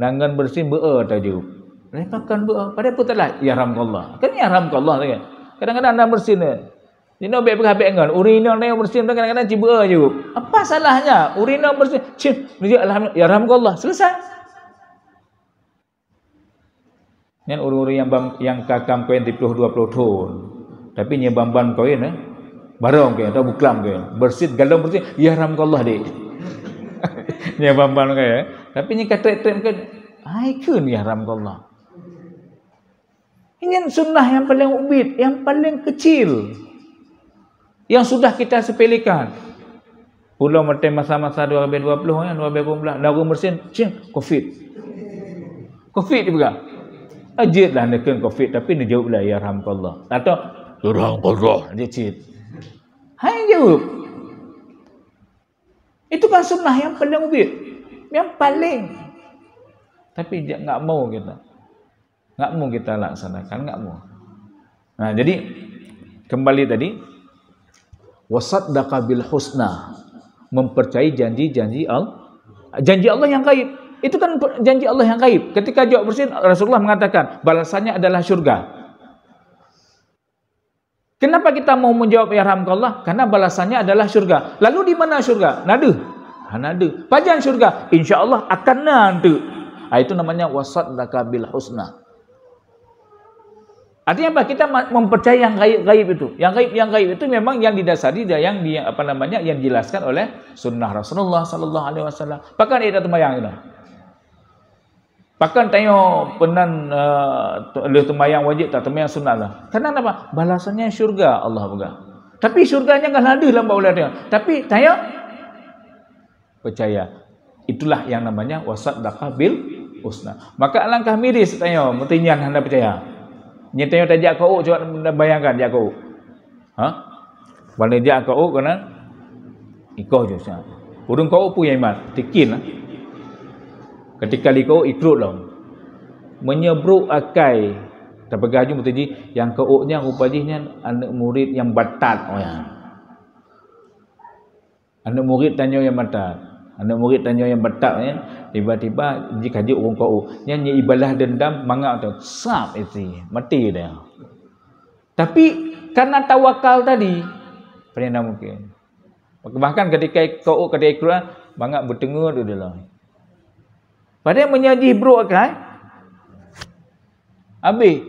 Nangan bersin be'a tajuk. Lepakan be'a. Pada pun taklah yarhamkallah. Kan yarhamkallah kan. Kadang-kadang anda bersin dia. Dia nak habis dengan urina dia bersin kadang-kadang ciba je. Apa salahnya? Urina bersin. Dia alhamdulillah yarhamkallah. Selesai. Yang urus yang kakam koin 20 tahun. Tapi nya bamban koin barang koin atau buklam koin. Bersin galau bersin yarhamkallah dek. Nya bamban koin. Tapi nya kata kan ai keun yarhamkallah. Ini sunnah yang paling ubid, yang paling kecil. Yang sudah kita sepelekan. Pulau Mertem masa-masa 2020 ya, 2019, lagu bersin, Covid. Covid juga. Ajitlah nekan Covid tapi dia jawablah yarhamkallah. Atau yarhamkallah dia cit. Hai jawab. Itu kan sunnah yang paling ubid, yang paling. Tapi dia enggak mau kita. Enggak mau kita laksanakan, enggak mau. Nah, jadi kembali tadi wasaddaqa bil husna, mempercayai janji-janji Allah. Janji Allah yang gaib. Itu kan janji Allah yang gaib. Ketika jawab bersin, Rasulullah mengatakan balasannya adalah surga. Kenapa kita mau menjawab yarhamkallah? Karena balasannya adalah surga. Lalu di mana surga? Nada. Nada. Pajan surga, insyaallah akan nanti. Itu namanya wasaddaqa bil husna. Artinya apa? Kita mempercayai yang gaib itu. Yang gaib itu memang yang didasari yang yang dijelaskan oleh sunnah Rasulullah sallallahu alaihi wasallam. Bahkan ada temayang itu. Bahkan tanya penan temayang wajib tak temayang sunnah lah. Karena apa? Balasannya syurga Allah pegang. Tapi syurganya enggak ada dalam baulah dia. Tapi tanya percaya. Itulah yang namanya wasaddaqa bil husna. Maka alangkah miris tanya mutinyan anda percaya. Nyatanya tajak kau coba bayangkan jak kau. Balik jak kau kena ikoh je sah. Urung kau punya iman, tikin lah. Ketika kau ikut lah. Menyebruk akai terpegaju mutaji yang kau-nya rupanya anak murid yang batat Anak murid tanya yang batat. Anak murid tanya yang batak tiba-tiba jika dia orang kau nyanyi ibadah dendam mangak tu sap itu mati dia. Tapi karena tawakal tadi pernah mungkin. Bahkan ketika kau ketika Quran mangak bertengah tu dia. Padahal menyaji bro kan? Habis.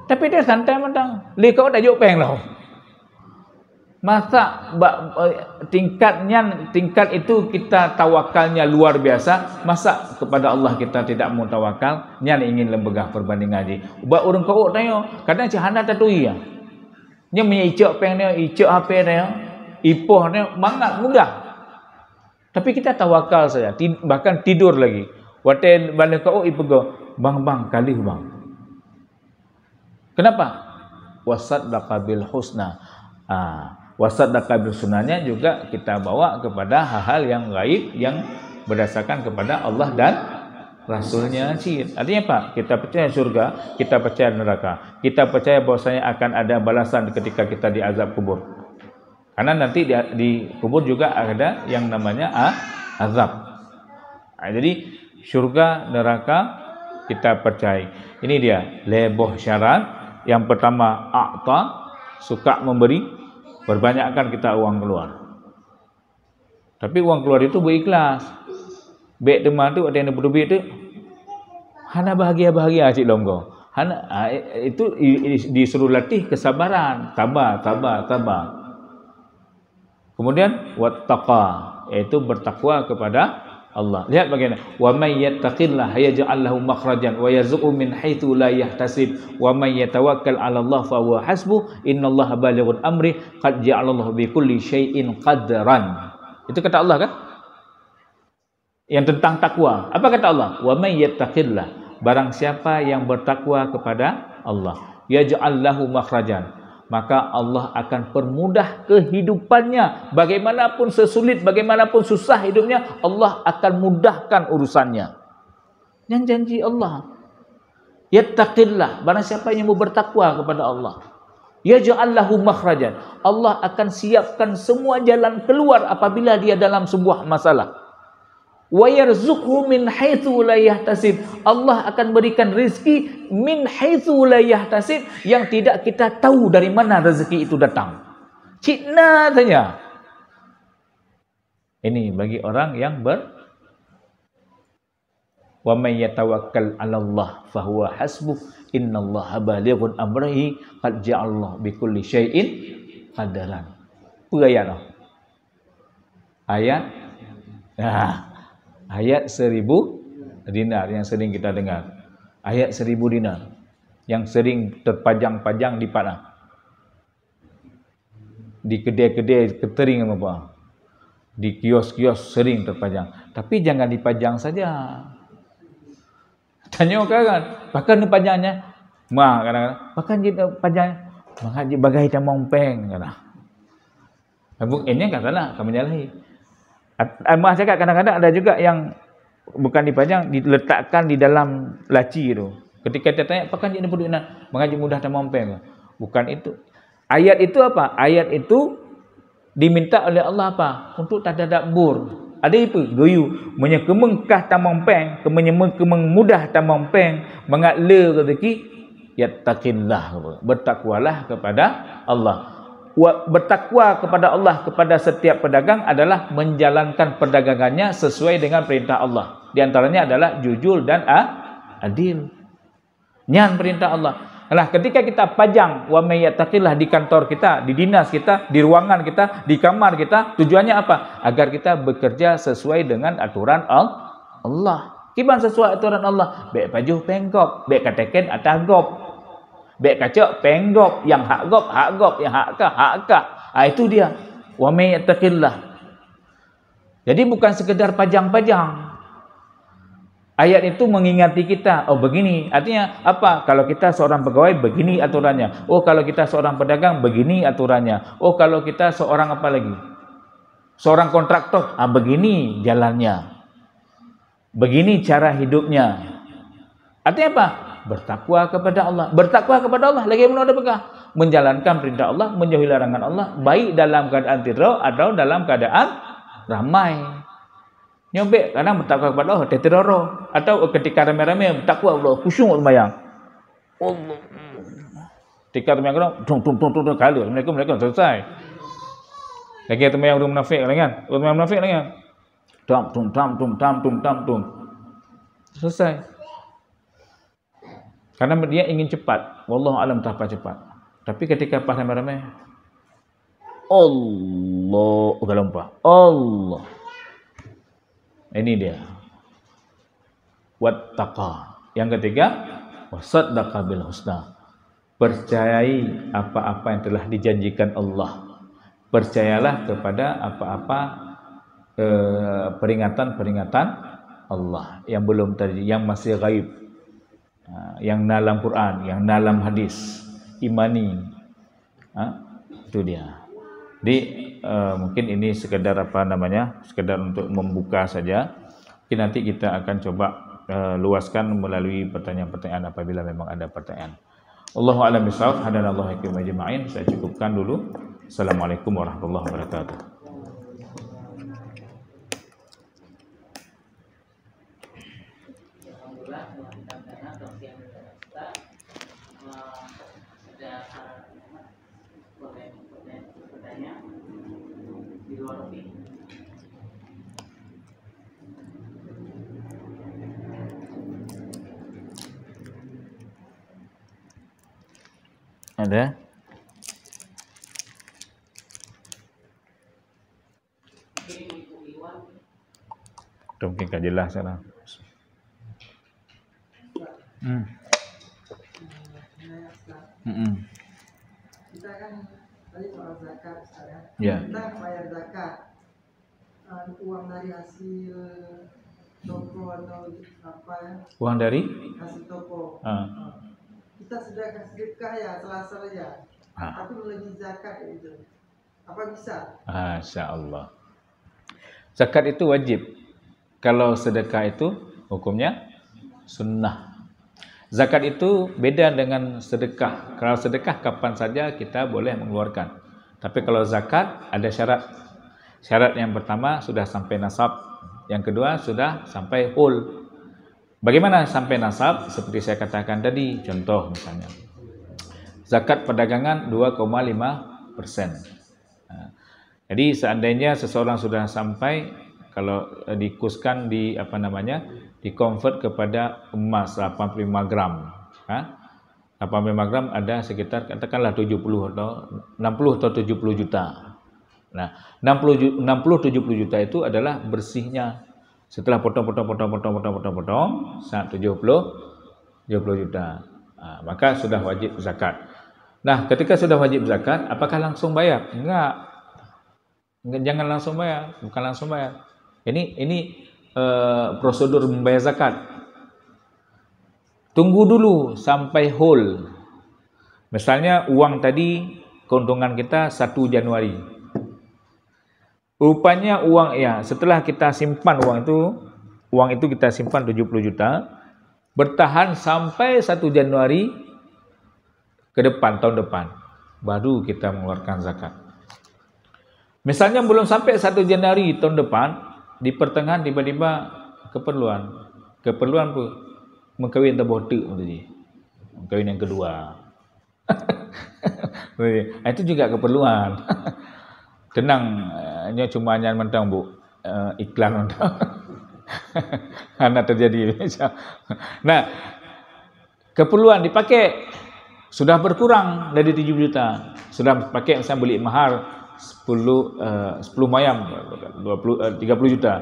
Tapi dia santai mentang. Li kau dah jauh peng lah. Masa tingkat itu kita tawakalnya luar biasa, masa kepada Allah kita tidak mau tawakal, nyan ingin lembegah perbanding ngaji. Buat orang kau tanya, kadang cahana tatui ya. Nya menyicak peng dia, icak HP dia, ipoh dia, mangat mudah. Tapi kita tawakal saja, bahkan tidur lagi. Waktu balik kau ipego, bang kali bang. Kenapa? Wasaddaqa bil husna. Wasaddaqa bil sunnahnya juga kita bawa kepada hal-hal yang gaib yang berdasarkan kepada Allah dan Rasulnya. Artinya apa? Kita percaya surga, kita percaya neraka, kita percaya bahwasanya akan ada balasan ketika kita diazab kubur. Karena nanti di kubur juga ada yang namanya azab. Jadi syurga, neraka kita percaya. Ini dia leboh syarat. Yang pertama a'ta, suka memberi, perbanyakkan kita uang keluar. Tapi uang keluar itu berikhlas. Baik teman tu ada yang berdubit tu, hana bahagia-bahagia cik longgo. Hana itu disuruh latih kesabaran, tabah. Kemudian wattaqa, yaitu bertakwa kepada Allah. Lihat bagaimana. Wa may yattaqillaha yaj'al lahu makhrajan wa yarzuqhu min haitsu la yahtasib wa may yatawakkal 'ala Allah fa huwa hasbuh innallaha balighul amri qad ja'alallahu bi kulli syai'in qadran. Itu kata Allah kan? Yang tentang takwa. Apa kata Allah? Wa may yattaqillah, barang siapa yang bertakwa kepada Allah, yaj'al lahu makhrajan, maka Allah akan permudah kehidupannya. Bagaimanapun sesulit, bagaimanapun susah hidupnya, Allah akan mudahkan urusannya. Yang janji Allah. Yattaqillah, barang siapa yang mau bertakwa kepada Allah, yaj'al lahu makhrajan, Allah akan siapkan semua jalan keluar apabila dia dalam sebuah masalah. Wa yarzuqhu min haitsu la yahtasib, Allah akan berikan rezeki min haitsu la yahtasib, yang tidak kita tahu dari mana rezeki itu datang. Cina saja. Ini bagi orang yang wa may yatawakkal 'ala Allah fa huwa hasbuh innallaha balighun amrihi qad ja'alallahu bikulli syai'in qadaran. Ayat ayat 1000 dinar yang sering kita dengar. Ayat 1000 dinar yang sering terpajang-pajang di panah, di kedai-kedai catering apa, di kios-kios sering terpajang. Tapi jangan dipajang saja. Tanya kan, bahkan dipajangnya, kadang-kadang, bahkan dipajang, mengaji bagai tamompeng kata. Ini katalah kamu nyalahi. Mak cakap kadang-kadang ada juga yang bukan dipajang, diletakkan di dalam laci itu. Ketika dia tanya, apakah dia perlu mengaji mudah dan mompeng? Bukan itu. Ayat itu apa? Ayat itu diminta oleh Allah apa? Untuk tadabbur. Ada apa? Goyu. Menyekemengkah tamompeng, kemeng mudah tamompeng, mengatla rezeki, yattaqillah. Bertakwalah kepada Allah. Bertakwa kepada Allah kepada setiap pedagang adalah menjalankan perdagangannya sesuai dengan perintah Allah. Di antaranya adalah jujur dan adil. Nyan perintah Allah. Nah, ketika kita pajang wa may yattaqillah di kantor kita, di dinas kita, di ruangan kita, di kamar kita, tujuannya apa? Agar kita bekerja sesuai dengan aturan Allah. Kiban sesuai aturan Allah. Baik baju penggop, baik katakan atas gop. Baik kacak penggop, yang hak gop, yang hak kah. Itu dia. Wa may yattaqillah. Jadi bukan sekedar pajang-pajang. Ayat itu mengingati kita. Oh begini. Artinya apa? Kalau kita seorang pegawai, begini aturannya. Oh kalau kita seorang pedagang, begini aturannya. Oh kalau kita seorang apa lagi? Seorang kontraktor, begini jalannya. Begini cara hidupnya. Artinya apa? Bertakwa kepada Allah. Bertakwa kepada Allah lagi ada pegah. Menjalankan perintah Allah, menjauhi larangan Allah, baik dalam keadaan tidur atau dalam keadaan ramai. Nyobek kadang bertakwa kepada Allah tidur atau ketika ramai-ramai bertakwa Allah khusyuk sembahyang. Allah. Ketika sembahyang tung kali mereka selesai. Lagi sembahyang orang munafik kan? Orang munafik kan? Tum. Selesai. Karena dia ingin cepat. Wallahu alam betapa cepat. Tapi ketika pas ramai-ramai, Allah udah lupa. Allah. Ini dia. Wattaqa. Yang ketiga, wasaddaqa bil husna. Percayai apa-apa yang telah dijanjikan Allah. Percayalah kepada apa-apa peringatan-peringatan Allah yang belum terjadi, yang masih gaib. Yang dalam Quran, yang dalam hadis, imani. Itu dia. Jadi mungkin ini sekedar sekedar untuk membuka saja. Mungkin nanti kita akan coba luaskan melalui pertanyaan-pertanyaan apabila memang ada pertanyaan. Allahu a'lam bishawab. Hadanallahu ikum ajma'in. Saya cukupkan dulu. Assalamualaikum warahmatullahi wabarakatuh. Ada? Mungkin tak jelas sana. Kita kan tadi soal zakat, Ya. Kita bayar zakat, uang dari hasil toko atau apa ya? Uang dari? Hasil toko. Kita sudah kasih sedekah ya, selasa saja. Tapi belum lagi zakat itu. Apa bisa? Masya Allah. Zakat itu wajib. Kalau sedekah itu hukumnya sunnah. Zakat itu beda dengan sedekah. Kalau sedekah kapan saja kita boleh mengeluarkan. Tapi kalau zakat ada syarat. Syarat yang pertama sudah sampai nasab. Yang kedua sudah sampai hul. Bagaimana sampai nasab? Seperti saya katakan tadi, contoh misalnya. Zakat perdagangan 2,5%. Jadi seandainya seseorang sudah sampai, kalau dikuskan di dikonvert kepada emas 85 gram. 85 gram ada sekitar katakanlah 70 atau 60 atau 70 juta. Nah, 60-70 juta itu adalah bersihnya. Setelah potong saat 70 juta. Maka sudah wajib zakat. Nah, ketika sudah wajib zakat, apakah langsung bayar? Enggak, jangan langsung bayar, bukan langsung bayar. Ini prosedur membayar zakat. Tunggu dulu sampai whole. Misalnya uang tadi keuntungan kita 1 Januari. Rupanya uang setelah kita simpan uang itu kita simpan 70 juta, bertahan sampai 1 Januari ke depan, tahun depan, baru kita mengeluarkan zakat. Misalnya belum sampai 1 Januari tahun depan, di pertengahan tiba-tiba keperluan pun mengkawin terbotak tadi. Mengkawin yang kedua. Itu juga keperluan. Tenang, cuma hanya mentang bu iklan mentang. Karena terjadi. Nah, keperluan dipakai sudah berkurang dari 7 juta. Sudah pakai misalnya beli mahar 10 mayam 30 juta.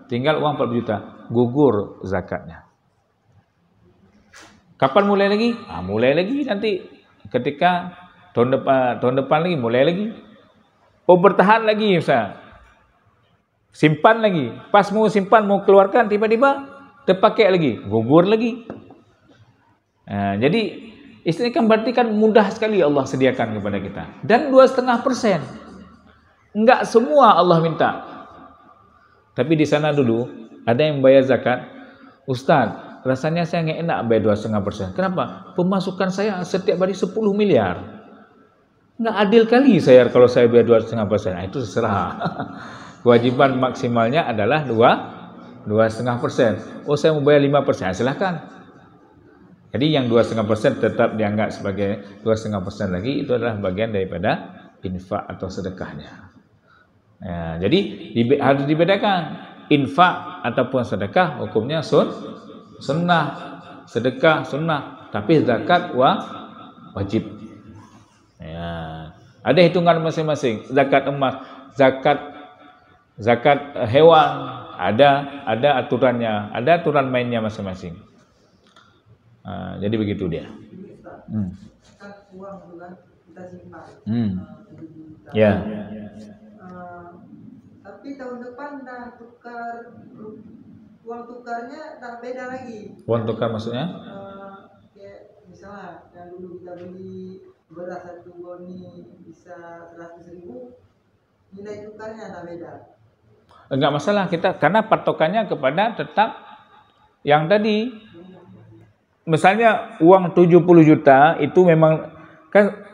Tinggal uang 40 juta, gugur zakatnya. Kapan mulai lagi? Mulai lagi nanti ketika tahun depan lagi mulai lagi. Bertahan lagi misalnya. Simpan lagi. Pas mau simpan, mau keluarkan, tiba-tiba terpakai lagi. Gugur lagi. Jadi, istilahnya kan berarti kan mudah sekali Allah sediakan kepada kita. Dan 2,5%. Enggak semua Allah minta. Tapi di sana dulu, ada yang bayar zakat. Ustaz, rasanya saya nggak enak bayar 2,5%. Kenapa? Pemasukan saya setiap hari 10 miliar. Nggak adil kali saya kalau saya bayar 2,5%. Itu terserah. Kewajiban maksimalnya adalah 2,5%. Saya mau bayar 5%. Silahkan. Jadi yang 2,5% tetap dianggap sebagai 2,5% lagi. Itu adalah bagian daripada infak atau sedekahnya. Jadi harus dibedakan. Infak ataupun sedekah hukumnya sunnah. Sedekah sunnah. Tapi zakat wajib. Ada hitungan masing-masing. Zakat emas, zakat hewan, ada aturannya, ada aturan mainnya masing-masing. Jadi begitu dia. Kan uang bulan kita simpan. Ya. Tapi tahun depan dah tukar, uang tukarnya dah beda lagi. Uang tukar maksudnya? Kayak misalnya yang dulu kita beli beras 1 goni bisa 100.000, nilai tukarnya dah beda. Enggak masalah kita, karena patokannya kepada tetap yang tadi misalnya uang 70 juta itu memang kan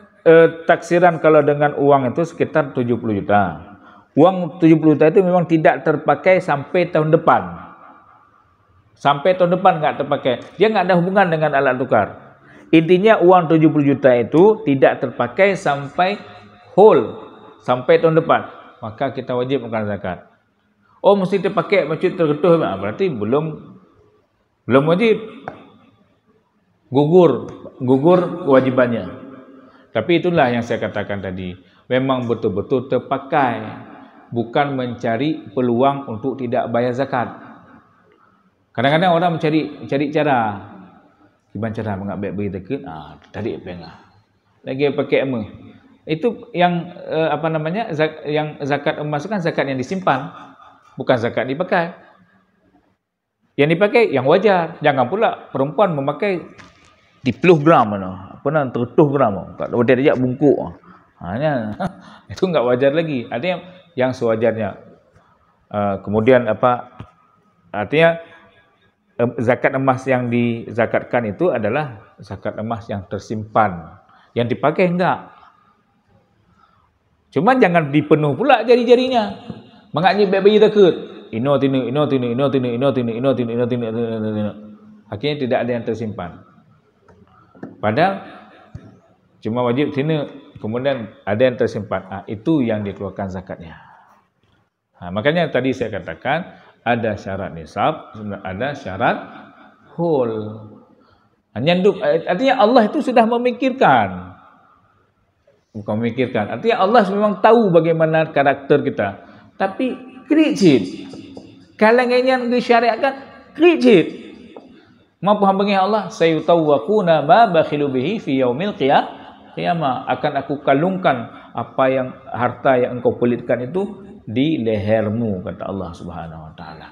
taksiran kalau dengan uang itu sekitar 70 juta. Uang 70 juta itu memang tidak terpakai sampai tahun depan. Sampai tahun depan nggak terpakai. Dia nggak ada hubungan dengan alat tukar. Intinya uang 70 juta itu tidak terpakai sampai whole, sampai tahun depan. Maka kita wajib mengeluarkan zakat. Oh, mesti terpakai macam tergetuh, berarti belum wajib. Gugur kewajibannya. Tapi itulah yang saya katakan tadi. Memang betul-betul terpakai, bukan mencari peluang untuk tidak bayar zakat. Kadang-kadang orang mencari cara. Gimana cara mengambil bagi zakat? Tarik pengah. Lagi pakai apa? Itu yang yang zakat emas kan zakat yang disimpan, bukan zakat dipakai. Yang dipakai yang wajar. Jangan pula perempuan memakai 30 gram pernah 30 gram. Tak ada dia bungkuk. Itu enggak wajar lagi. Artinya yang sewajarnya. Kemudian artinya zakat emas yang dizakatkan itu adalah zakat emas yang tersimpan. Yang dipakai enggak. Cuma jangan dipenuh pula jari-jarinya. Mengatnya bayi zakat. Ino tinu. Akhirnya tidak ada yang tersimpan. Padahal cuma wajib tinu, kemudian ada yang tersimpan. Itu yang dikeluarkan zakatnya. Makanya tadi saya katakan ada syarat nisab, ada syarat whole. Artinya Allah itu sudah memikirkan. Bukan memikirkan. Artinya Allah memang tahu bagaimana karakter kita. Tapi kecil. Kalangan yang disyariatkan kecil. Mampu hamba Allah, sayutawwaquna ma bakhilu bihi fi yaumil qiyamah. Akan aku kalungkan apa yang harta yang engkau pelitkan itu di lehermu, kata Allah Subhanahu wa taala.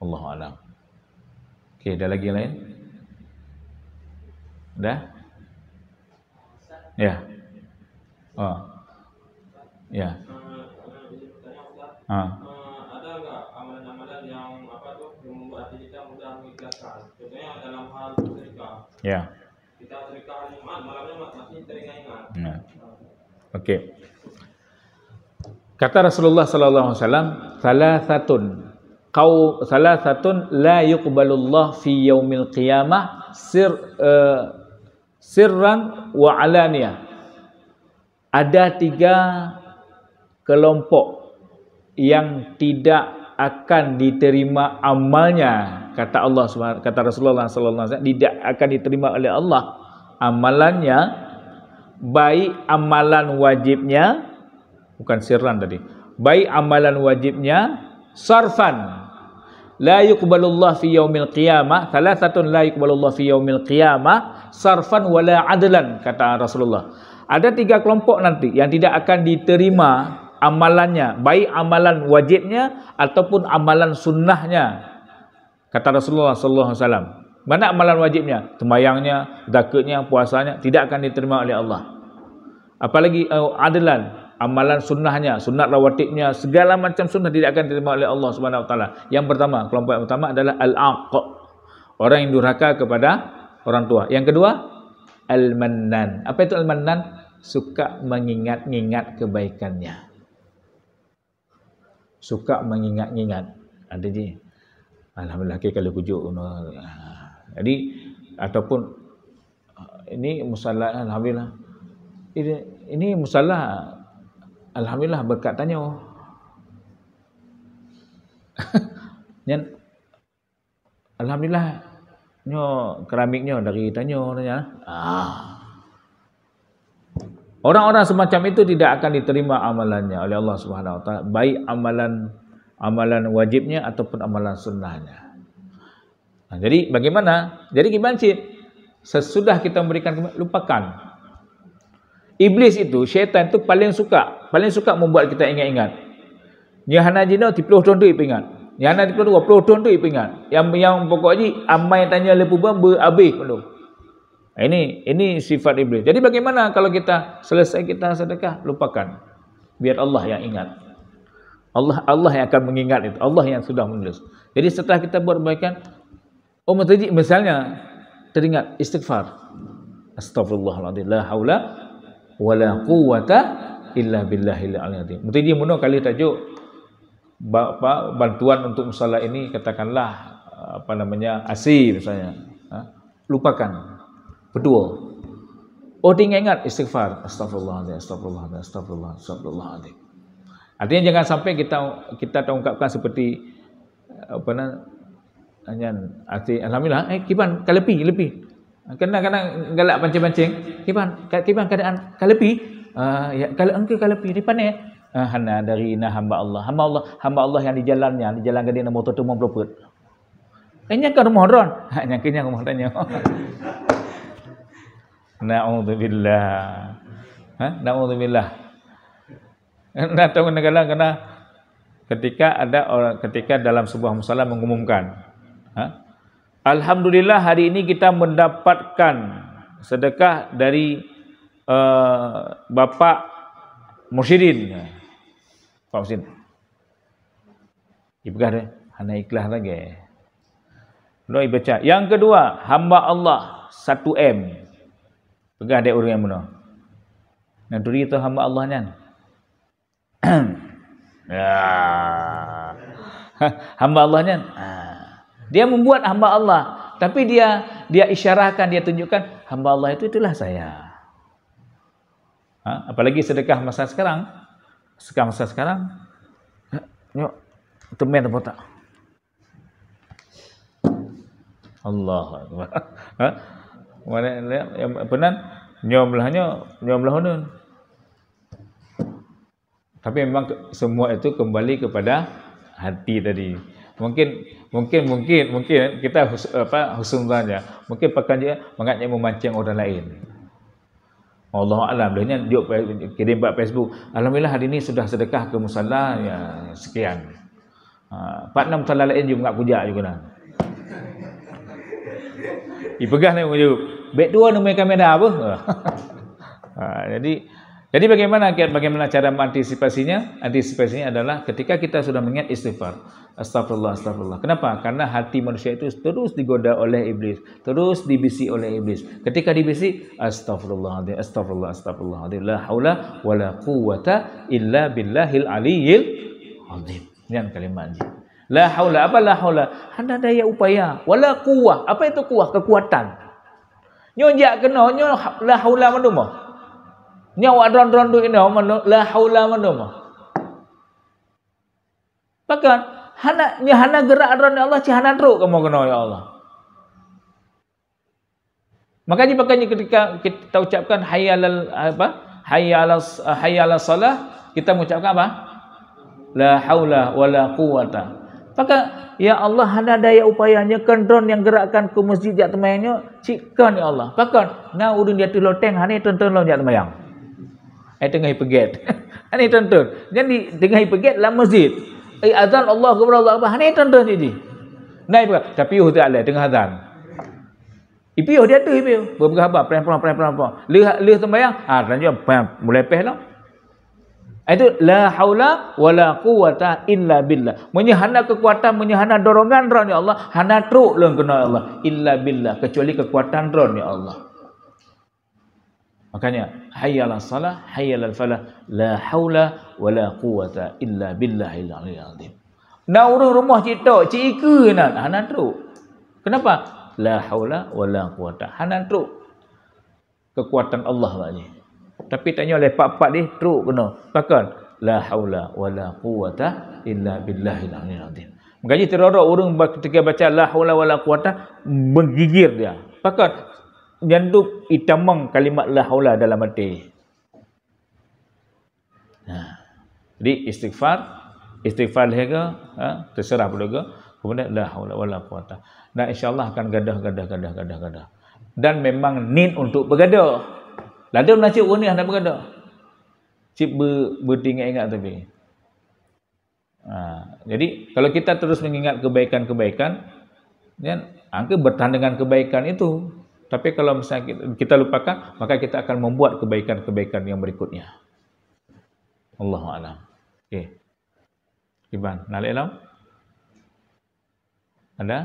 Allahu a'lam. Okey, ada lagi lain? Dah? Ya. Oh. Ya. Ada enggak amalan-amalan yang membuat hati kita mudah mengikhlaskan? Contohnya dalam hal sedekah. Ya. Kita sedekah malamnya masih teringat-ingat. Okey. Kata Rasulullah sallallahu alaihi wasallam, salasatun la yuqbalullah fi yaumil qiyamah sirran wa alaniyah. Ada 3 kelompok yang tidak akan diterima amalnya, kata Allah Subhanahu, kata Rasulullah sallallahu alaihi wasallam, tidak akan diterima oleh Allah amalannya, baik amalan wajibnya, bukan sirran tadi, baik amalan wajibnya, sarfan la yuqbalullah fi yaumil qiyamah, salasatun la yuqbalullah fi yaumil qiyamah, sarfan wala adlan, kata Rasulullah. Ada 3 kelompok nanti yang tidak akan diterima amalannya, baik amalan wajibnya ataupun amalan sunnahnya, kata Rasulullah sallallahu alaihi wasallam. Mana amalan wajibnya? Sembahyangnya, zakatnya, puasanya tidak akan diterima oleh Allah. Apalagi adlan, amalan sunnahnya, sunat rawatibnya, segala macam sunnah tidak akan diterima oleh Allah Subhanahu wa taala. Yang pertama, kelompok yang pertama adalah al-aq, orang yang durhaka kepada orang tua. Yang kedua, al-mannan. Apa itu al-mannan? Suka mengingat-ingat kebaikannya. Suka mengingat-ingat. Ada je. Alhamdulillah kalau kujuk. Jadi ataupun ini musalla, alhamdulillah. Ini musalla, alhamdulillah berkat tanya. Alhamdulillah nyo keramiknya dari tanya. Orang-orang semacam itu tidak akan diterima amalannya oleh Allah Subhanahu wa taala, baik amalan wajibnya ataupun amalan sunnahnya. Jadi bagaimana? Jadi gimana sih? Sesudah kita memberikan, lupakan. Iblis itu, syaitan itu paling suka membuat kita ingat-ingat. Nyahana jino 30 tahun tu ingat. Nyahana 20 tahun tu ingat. Yang pokoknya amai tanya lepu habis pun. Ini sifat iblis. Jadi bagaimana kalau kita selesai kita sedekah, lupakan. Biar Allah yang ingat. Allah yang akan mengingat itu. Allah yang sudah menulis. Jadi setelah kita buat kebaikan, Oh, misalnya teringat istighfar. Astagfirullahaladzim. La haula wa la quwwata illa billahil aliyil. Mesti muno kali tajuk bantuan untuk musalla ini, katakanlah apa namanya, ASI misalnya. Lupakan. Berdua. Oh, ingat istighfar. Astagfirullahaladzim, astagfirullahaladzim, astagfirullahaladzim. Artinya jangan sampai kita ungkapkan seperti apa namanya, arti alhamdulillah, kiban kalepi lebih. Kadang-kadang galak pancing-pancing, kiban keadaan kalepi. Ya, kalau engkau kalepi di mana? Hana dari hamba Allah. Hamba Allah yang di jalannya, di jalan gading motor tu memperput. Kayaknya ke rumah ron. Nyangkanya rumah tanya. Na'udzubillah. Na'udzubillah. Nah, tahu negara karena ketika dalam sebuah musala mengumumkan, alhamdulillah hari ini kita mendapatkan sedekah dari Bapak Mursyidin. Pak Mursyidin. Ibgah deh, hana ikhlas lagi. Doa baca. Yang kedua, hamba Allah 1M. Pegah dia orang yang mana? Nanti itu hamba Allah kan. Ya. Hamba Allahnya dia membuat hamba Allah, tapi dia isyarahkan, dia tunjukkan hamba Allah itulah saya. Apalagi sedekah masa sekarang. Yuk, temen apa tak? Allahu Akbar. Mana yang benar nyomlahnya nun. Tapi memang semua itu kembali kepada hati tadi. Mungkin kita husnuzannya. Mungkin pekannya mengatnya memancing orang lain. Allah alam, dia kirim pada Facebook. Alhamdulillah hari ini sudah sedekah ke musalla ya sekian. 4-6 musalla lain juga enggak puja juga nah. Dipegah ni menjawab. Baik dua nombor kamera apa? Jadi bagaimana cara mengantisipasinya? Antisipasinya adalah ketika kita sudah mengingat istighfar. Astagfirullah. Kenapa? Karena hati manusia itu terus digoda oleh iblis, terus dibisi oleh iblis. Ketika dibisi, astagfirullah, la haula wala quwwata illa billahil aliyil azim. Ini kalimat ini. La haula, apa la haula? Hana daya upaya, wala quwwah. Apa itu quwwah? Kekuatan. Nyonjak kena, la haula mandumah. Nyawa dron-dron tu ini la haula mandumah. Bahkan hana gerak dron Allah cihana truk kamu kena ya Allah. Makanya ketika kita ucapkan hayya 'alas salah, kita mengucapkan apa? La haula wala quwwata. Maka ya Allah hana daya upayanya kendron yang gerakkan ke masjid jak temayangnya cikkan ya Allah. Bahkan na urun dia tu loteng hani tonton lo jak temayang. Tengah hipeget. Hani tonton. Jadi tengah hipeget dalam masjid. Azan Allah kepada Allah apa? Hani tonton jadi. Naik apa? Tapi tak ada tengah azan. Ipiu dia tu ipiu. Berapa pelan-pelan. Lihat temayang. Ranjang mulai peh lah. Itu la haula wala quwwata illa billah. Menyehana kekuatan, menyehana dorongan ron ya Allah, hana truk leung kena ya Allah, illa billah, kecuali kekuatan ron ya Allah. Makanya hayyalal salah, hayyalal falah, la haula wala quwwata illa billahil aliyil azim. Nak urus rumah cik tok, cik ika nak, hana truk. Kenapa? La haula wala quwwata, hana truk. Kekuatan Allah maknanya. Tapi tanya oleh pak-pak dia truk kena. Bahkan la haula wala quwwata illa billahil aliyil azim. Makanya terorok orang ketika baca la haula wala quwwata menggigir dia. Bahkan nyanduk itamang kalimat la haula dalam hati. Jadi istighfar lega terserah pula. Kemudian la haula wala quwwata. Nah insyaallah akan gadah. Dan memang nin untuk bergadah. Lalu nasib orang ni hendak bergadah. Cip bertingat-ingat tapi. Jadi kalau kita terus mengingat kebaikan-kebaikan, kan angka bertahan dengan kebaikan itu. Tapi kalau misalnya kita lupakan, maka kita akan membuat kebaikan-kebaikan yang berikutnya. Allahu a'lam. Okey. Iban, nak alam? Ada?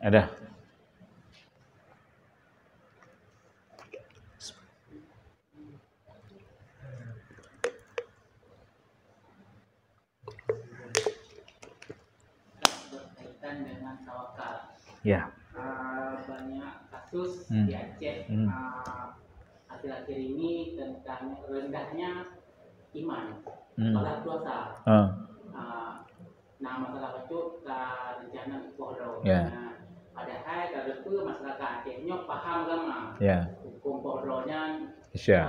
Ada. Berkaitan dengan tawakal. Ya. Banyak kasus Hmm. di Aceh Hmm. akhir-akhir ini tentang rendahnya iman, Hmm. malah puasa. Nah, masalah itu rencana pohon. Ya. Nah, padahal kalau itu masyarakat Acehnya paham agama. Ya. Hukum pohonnya Isya.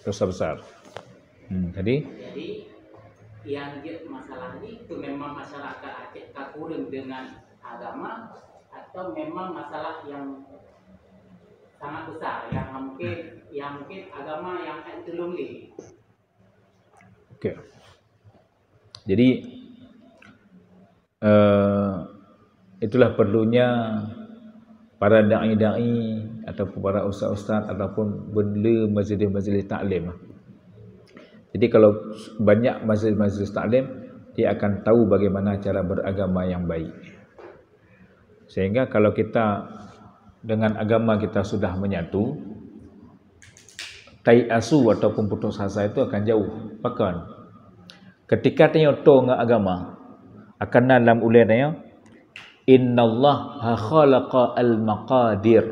Dosa besar. Tadi? Jadi yang masalah itu memang masyarakat Aceh kurang dengan agama atau memang masalah yang sangat besar yang mungkin agama yang terlumli. Oke. Jadi itulah perlunya para dai-dai ataupun para ustaz-ustaz ataupun bela majlis-majlis taklim. Jadi kalau banyak majlis-majlis taklim, dia akan tahu bagaimana cara beragama yang baik. Sehingga kalau kita dengan agama kita sudah menyatu, tai asu ataupun putus asa itu akan jauh. Bahkan ketika tengok dengan agama, akan dalam ulai tanya, innallaha khalaqa al-maqadir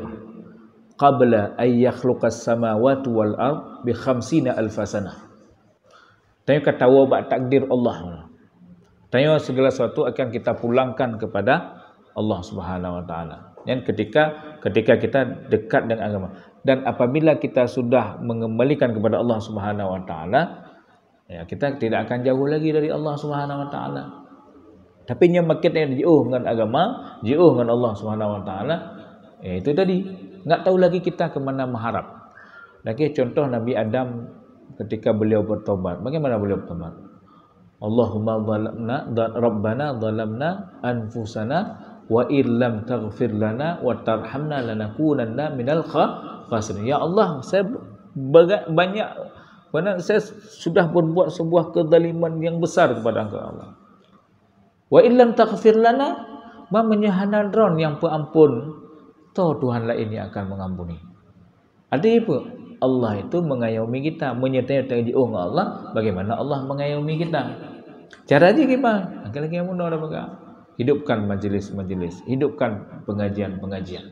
qabla an yakhluqas samawati wal ard bi 50,000 sanah. Tanya kata buat takdir Allah. Tanya segala sesuatu akan kita pulangkan kepada Allah Subhanahu wa taala. Dan ketika kita dekat dengan agama dan apabila kita sudah mengembalikan kepada Allah Subhanahu wa taala, ya kita tidak akan jauh lagi dari Allah Subhanahu wa taala. Tapi yang makin jauh dengan agama, jauh dengan Allah Subhanahu wa taala, itu tadi enggak tahu lagi kita ke mana mengharap. Lagi contoh Nabi Adam ketika beliau bertobat. Bagaimana beliau bertobat? Allahumma rabbana zalamna anfusana wa illam taghfir lana wa tarhamna lanakunanna minal khasirin. Ya Allah, saya banyak saya sudah berbuat sebuah kezaliman yang besar kepada Engkau Allah. Wa illam taghfir lana ma menyahanadron yang perampun toh Tuhan lain yang akan mengampuni. Ada apa? Allah itu mengayomi kita, menyertai dengan Allah. Bagaimana Allah mengayomi kita? Caranya gimana? Lagi yang mudah dah. Hidupkan majlis-majlis, hidupkan pengajian-pengajian.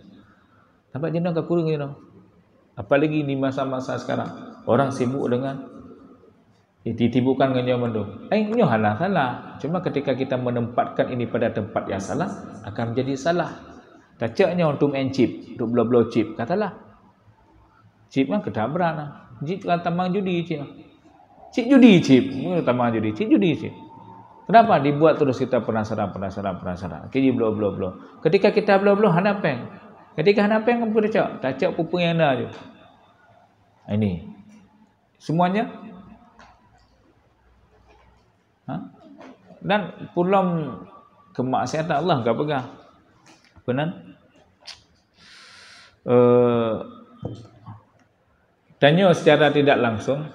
Nampak jenang ke kurang jenang. Apalagi di masa-masa sekarang, orang sibuk dengan ditibukkan dengan nyaman tu. Nyo salah. Cuma ketika kita menempatkan ini pada tempat yang salah, akan menjadi salah. Tacaknya untuk main chip, untuk blow chip, katalah. Chip kan ketabrak lah. Chip kan tamang judi chip. Chip judi chip. Tamang judi. Chip judi chip. Kenapa dibuat terus kita penasaran. Kini blow. Ketika kita blow hanapeng. Ketika hanapeng kamu tacak pupung yang ada je. Ini. Semuanya. Dan pulang kemaksiatan Allah enggak pegang. Benar? Tanya secara tidak langsung.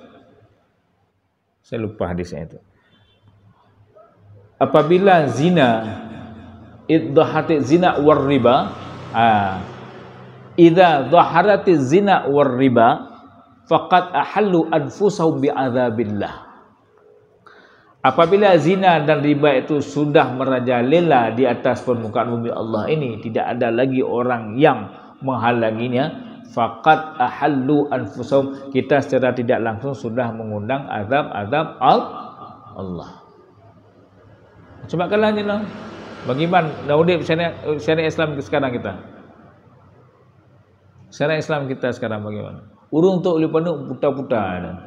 Saya lupa hadisnya itu. Apabila zina idhahati zina war riba, idza dhaharati zina war riba faqad ahallu anfusahum bi'adzabillah. Apabila zina dan riba itu sudah merajalela di atas permukaan bumi Allah ini, tidak ada lagi orang yang menghalanginya, faqad ahallu anfusahum, kita secara tidak langsung sudah mengundang azab Allah. Coba kalau ni lah. Bagaimana Naudib syariat Islam sekarang kita? Syariat Islam kita sekarang bagaimana? Urung tok lu panuk putar-putar.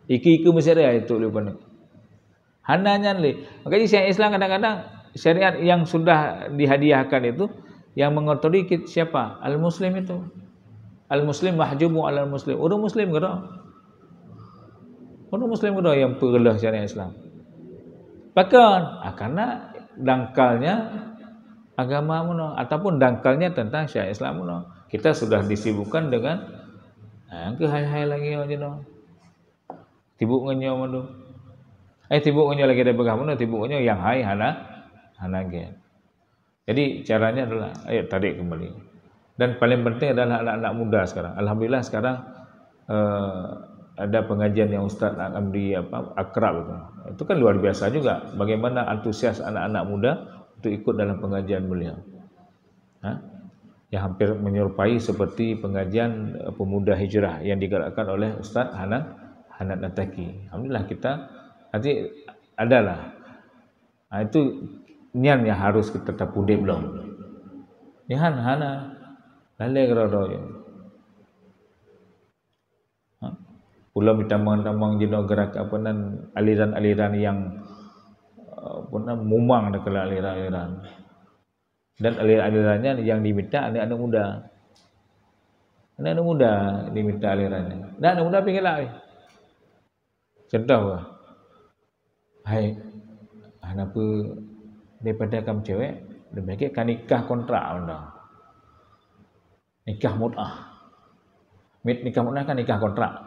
Iki-iki mesti ada itu lu panuk. Hananya ni. Makanya syariat Islam kadang-kadang syariat yang sudah dihadiahkan itu yang mengotori siapa? Al-Muslim itu. Al-Muslim mahjubu alal muslim. Orang Muslim ke tak? Orang Muslim ke tak yang perlah syariat Islam? Bahkan karena dangkalnya agama mana ataupun dangkalnya tentang syariat Islam mana. Kita sudah disibukkan dengan ke hai-hai lagi aja no. Tibuk ngenyo mana. Tibuk ngenyo lagi ada pegang mana tibuk ngenyo yang hai hana ge. Jadi caranya adalah ayo tarik kembali. Dan paling penting adalah anak-anak muda sekarang. Alhamdulillah sekarang ada pengajian yang Ustaz Amri akrab itu kan luar biasa juga. Bagaimana antusias anak-anak muda untuk ikut dalam pengajian beliau. Yang hampir menyerupai seperti pengajian pemuda hijrah yang digerakkan oleh Ustaz Hanat Nataki. Alhamdulillah kita nanti adalah itu nian yang harus kita tapudip belum. Nihan hana lalai kerana pula tamang-tamang jino gerak aliran-aliran yang mumang dekat aliran-aliran. Dan aliran-alirannya yang diminta anak-anak muda. Anak-anak muda diminta alirannya. Dan anak muda fikirlah. Contoh hai kenapa daripada kamu cewek lebih baik kan nikah kontrak anda. Nikah mut'ah. Nikah mut'ah kan nikah kontrak.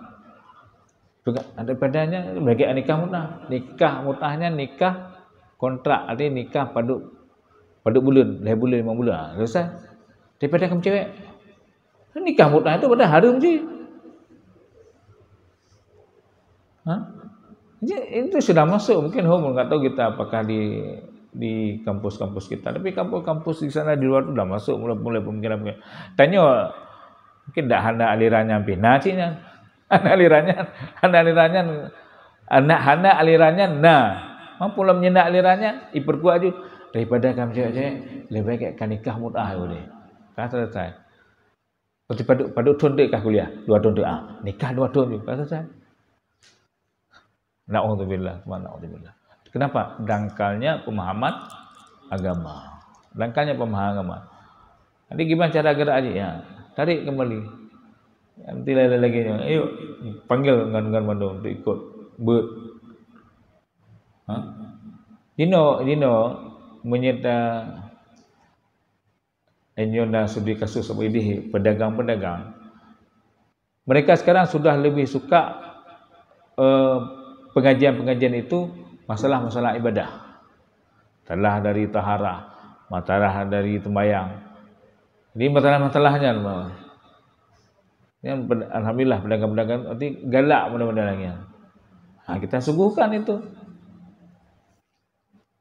Daripadanya lebih baik nikah mut'ah. Nikah mut'ahnya nikah kontrak, artinya nikah pada bulan, 5 bulan, 5 bulan. Selesai. Daripada kamu cewek. Nikah mut'ah itu pada harum je. Itu sudah masuk. Mungkin enggak tahu kita apakah di kampus-kampus kita. Tapi kampus-kampus di sana di luar itu sudah masuk mulai pemikiran. Tanya mungkin tak hana alirannya pina cinya. Hana alirannya nah. Mampu lah menyendak alirannya, diperkuat je. Daripada kamu cewek-cewek, lebih baik kan nikah mut'ah boleh. Kan selesai. Seperti pada tahun dekah kuliah, 2 tahun dekah. Nikah 2 tahun juga, kan selesai. Na'udzubillah, na'udzubillah. Kenapa? Dangkalnya pemahaman agama. Dangkalnya pemahaman agama. Nanti gimana cara gerak aja? Ya, tarik kembali. Nanti lagi. Ayo, panggil dengan mandor untuk ikut. Dino menyerta Enyona sudi kasus ini pedagang-pedagang. Mereka sekarang sudah lebih suka pengajian-pengajian itu masalah-masalah ibadah. Talah dari taharah, matalah dari tembayang. Ini masalah-masalahnya. Alhamdulillah pedagang-pedagang nanti galak benda-benda. Kita suguhkan itu.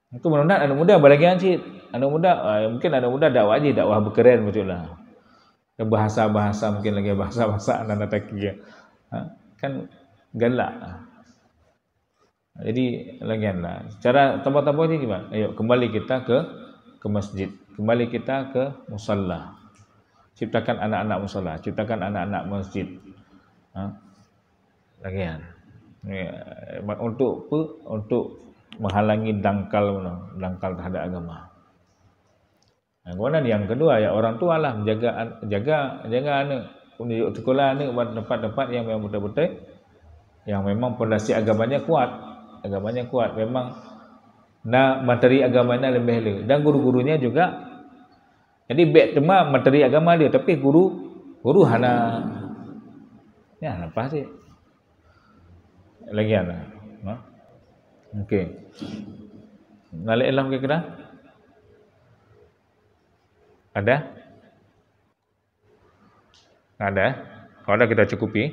Itu mudah-mudahan anak muda bagi ancit. Anak muda mungkin anak muda dakwah aja, dakwah berkeren betul lah. Bahasa-bahasa mungkin lagi bahasa-bahasa anak-anak taki. Kan galak. Jadi lagianlah. Cara tambah-tambah ini gimana? Ayo kembali kita ke masjid. Kembali kita ke musalla. Ciptakan anak-anak musalla, ciptakan anak-anak masjid. Lagian. Untuk menghalangi dangkal terhadap agama. Kemudian yang kedua ya orang tua lah jaga anak menunjuk sekolah anak buat tempat-tempat yang memang betul-betul yang memang fondasi agamanya kuat memang materi agamanya lebih dan guru-gurunya juga jadi baik cuma materi agama dia tapi guru hana ya apa sih lagi ana okey nalik alam kira-kira ada? Ada? Kalau ada kita cukupi.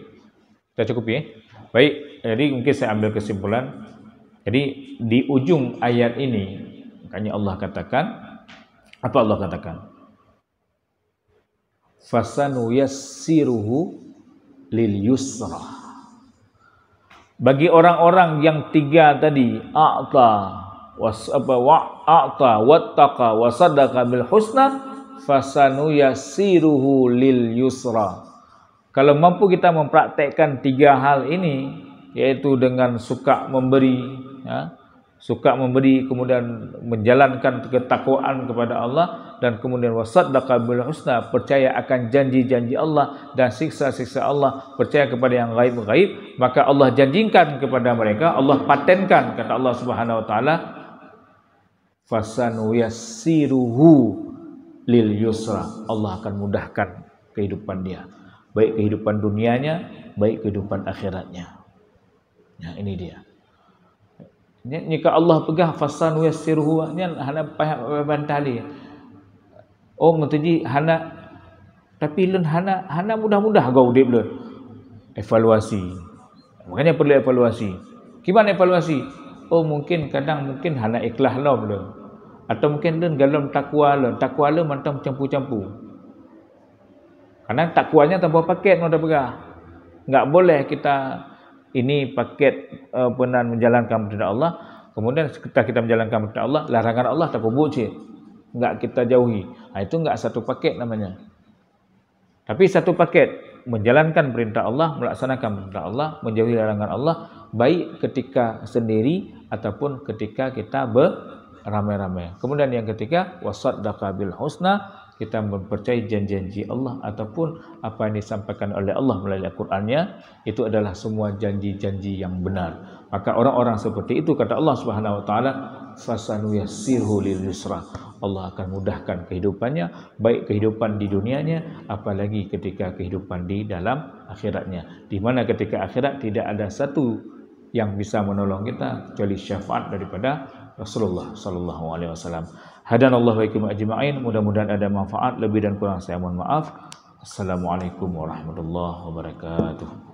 Baik, jadi mungkin saya ambil kesimpulan. Jadi di ujung ayat ini makanya Allah katakan apa Allah katakan? Fasanu yassiruhu lil yusra. Bagi orang-orang yang 3 tadi a'ta wattaqa wa saddaqa bil husna fasanu yassiruhu lil yusra. Kalau mampu kita mempraktekkan 3 hal ini, yaitu dengan suka memberi, kemudian menjalankan ketakwaan kepada Allah, dan kemudian wasaddaqa bil husna, percaya akan janji-janji Allah dan siksa-siksa Allah, percaya kepada yang gaib-gaib, maka Allah janjikan kepada mereka, Allah patenkan, kata Allah Subhanahu wa taala, fasanu yassiruhu lil yusra. Allah akan mudahkan kehidupan dia, baik kehidupan dunianya, baik kehidupan akhiratnya. Ya, ini dia. Jika Allah pegang fasanu yassiruhu, ini hanya bantali. Oh mutaji hana tapi lun hana mudah-mudah gau udip lun. Evaluasi. Makanya perlu evaluasi. Gimana evaluasi? Oh mungkin mungkin hana ikhlas lah lun. Atau mungkin lun galom takwa lun macam campur-campur. Karena takwanya tanpa paket mau dah pegah. Enggak boleh kita ini paket penan menjalankan perintah Allah, kemudian ketika kita menjalankan perintah Allah, larangan Allah tak buat enggak kita jauhi. Itu enggak satu paket namanya. Tapi satu paket menjalankan perintah Allah, melaksanakan perintah Allah, menjauhi larangan Allah, baik ketika sendiri ataupun ketika kita beramai-ramai. Kemudian yang ketiga, wasaddaqa bil husna, kita mempercayai janji-janji Allah ataupun apa yang disampaikan oleh Allah melalui Al-Qur'annya, itu adalah semua janji-janji yang benar. Maka orang-orang seperti itu kata Allah Subhanahu wa taala, fasanuyassirhu lil yusra. Allah akan mudahkan kehidupannya, baik kehidupan di dunianya, apalagi ketika kehidupan di dalam akhiratnya. Di mana ketika akhirat tidak ada satu yang bisa menolong kita kecuali syafaat daripada Rasulullah sallallahu alaihi wasallam. Hadanallahu wa iyyakum ajma'in. Mudah-mudahan ada manfaat, lebih dan kurang saya mohon maaf. Assalamualaikum warahmatullahi wabarakatuh.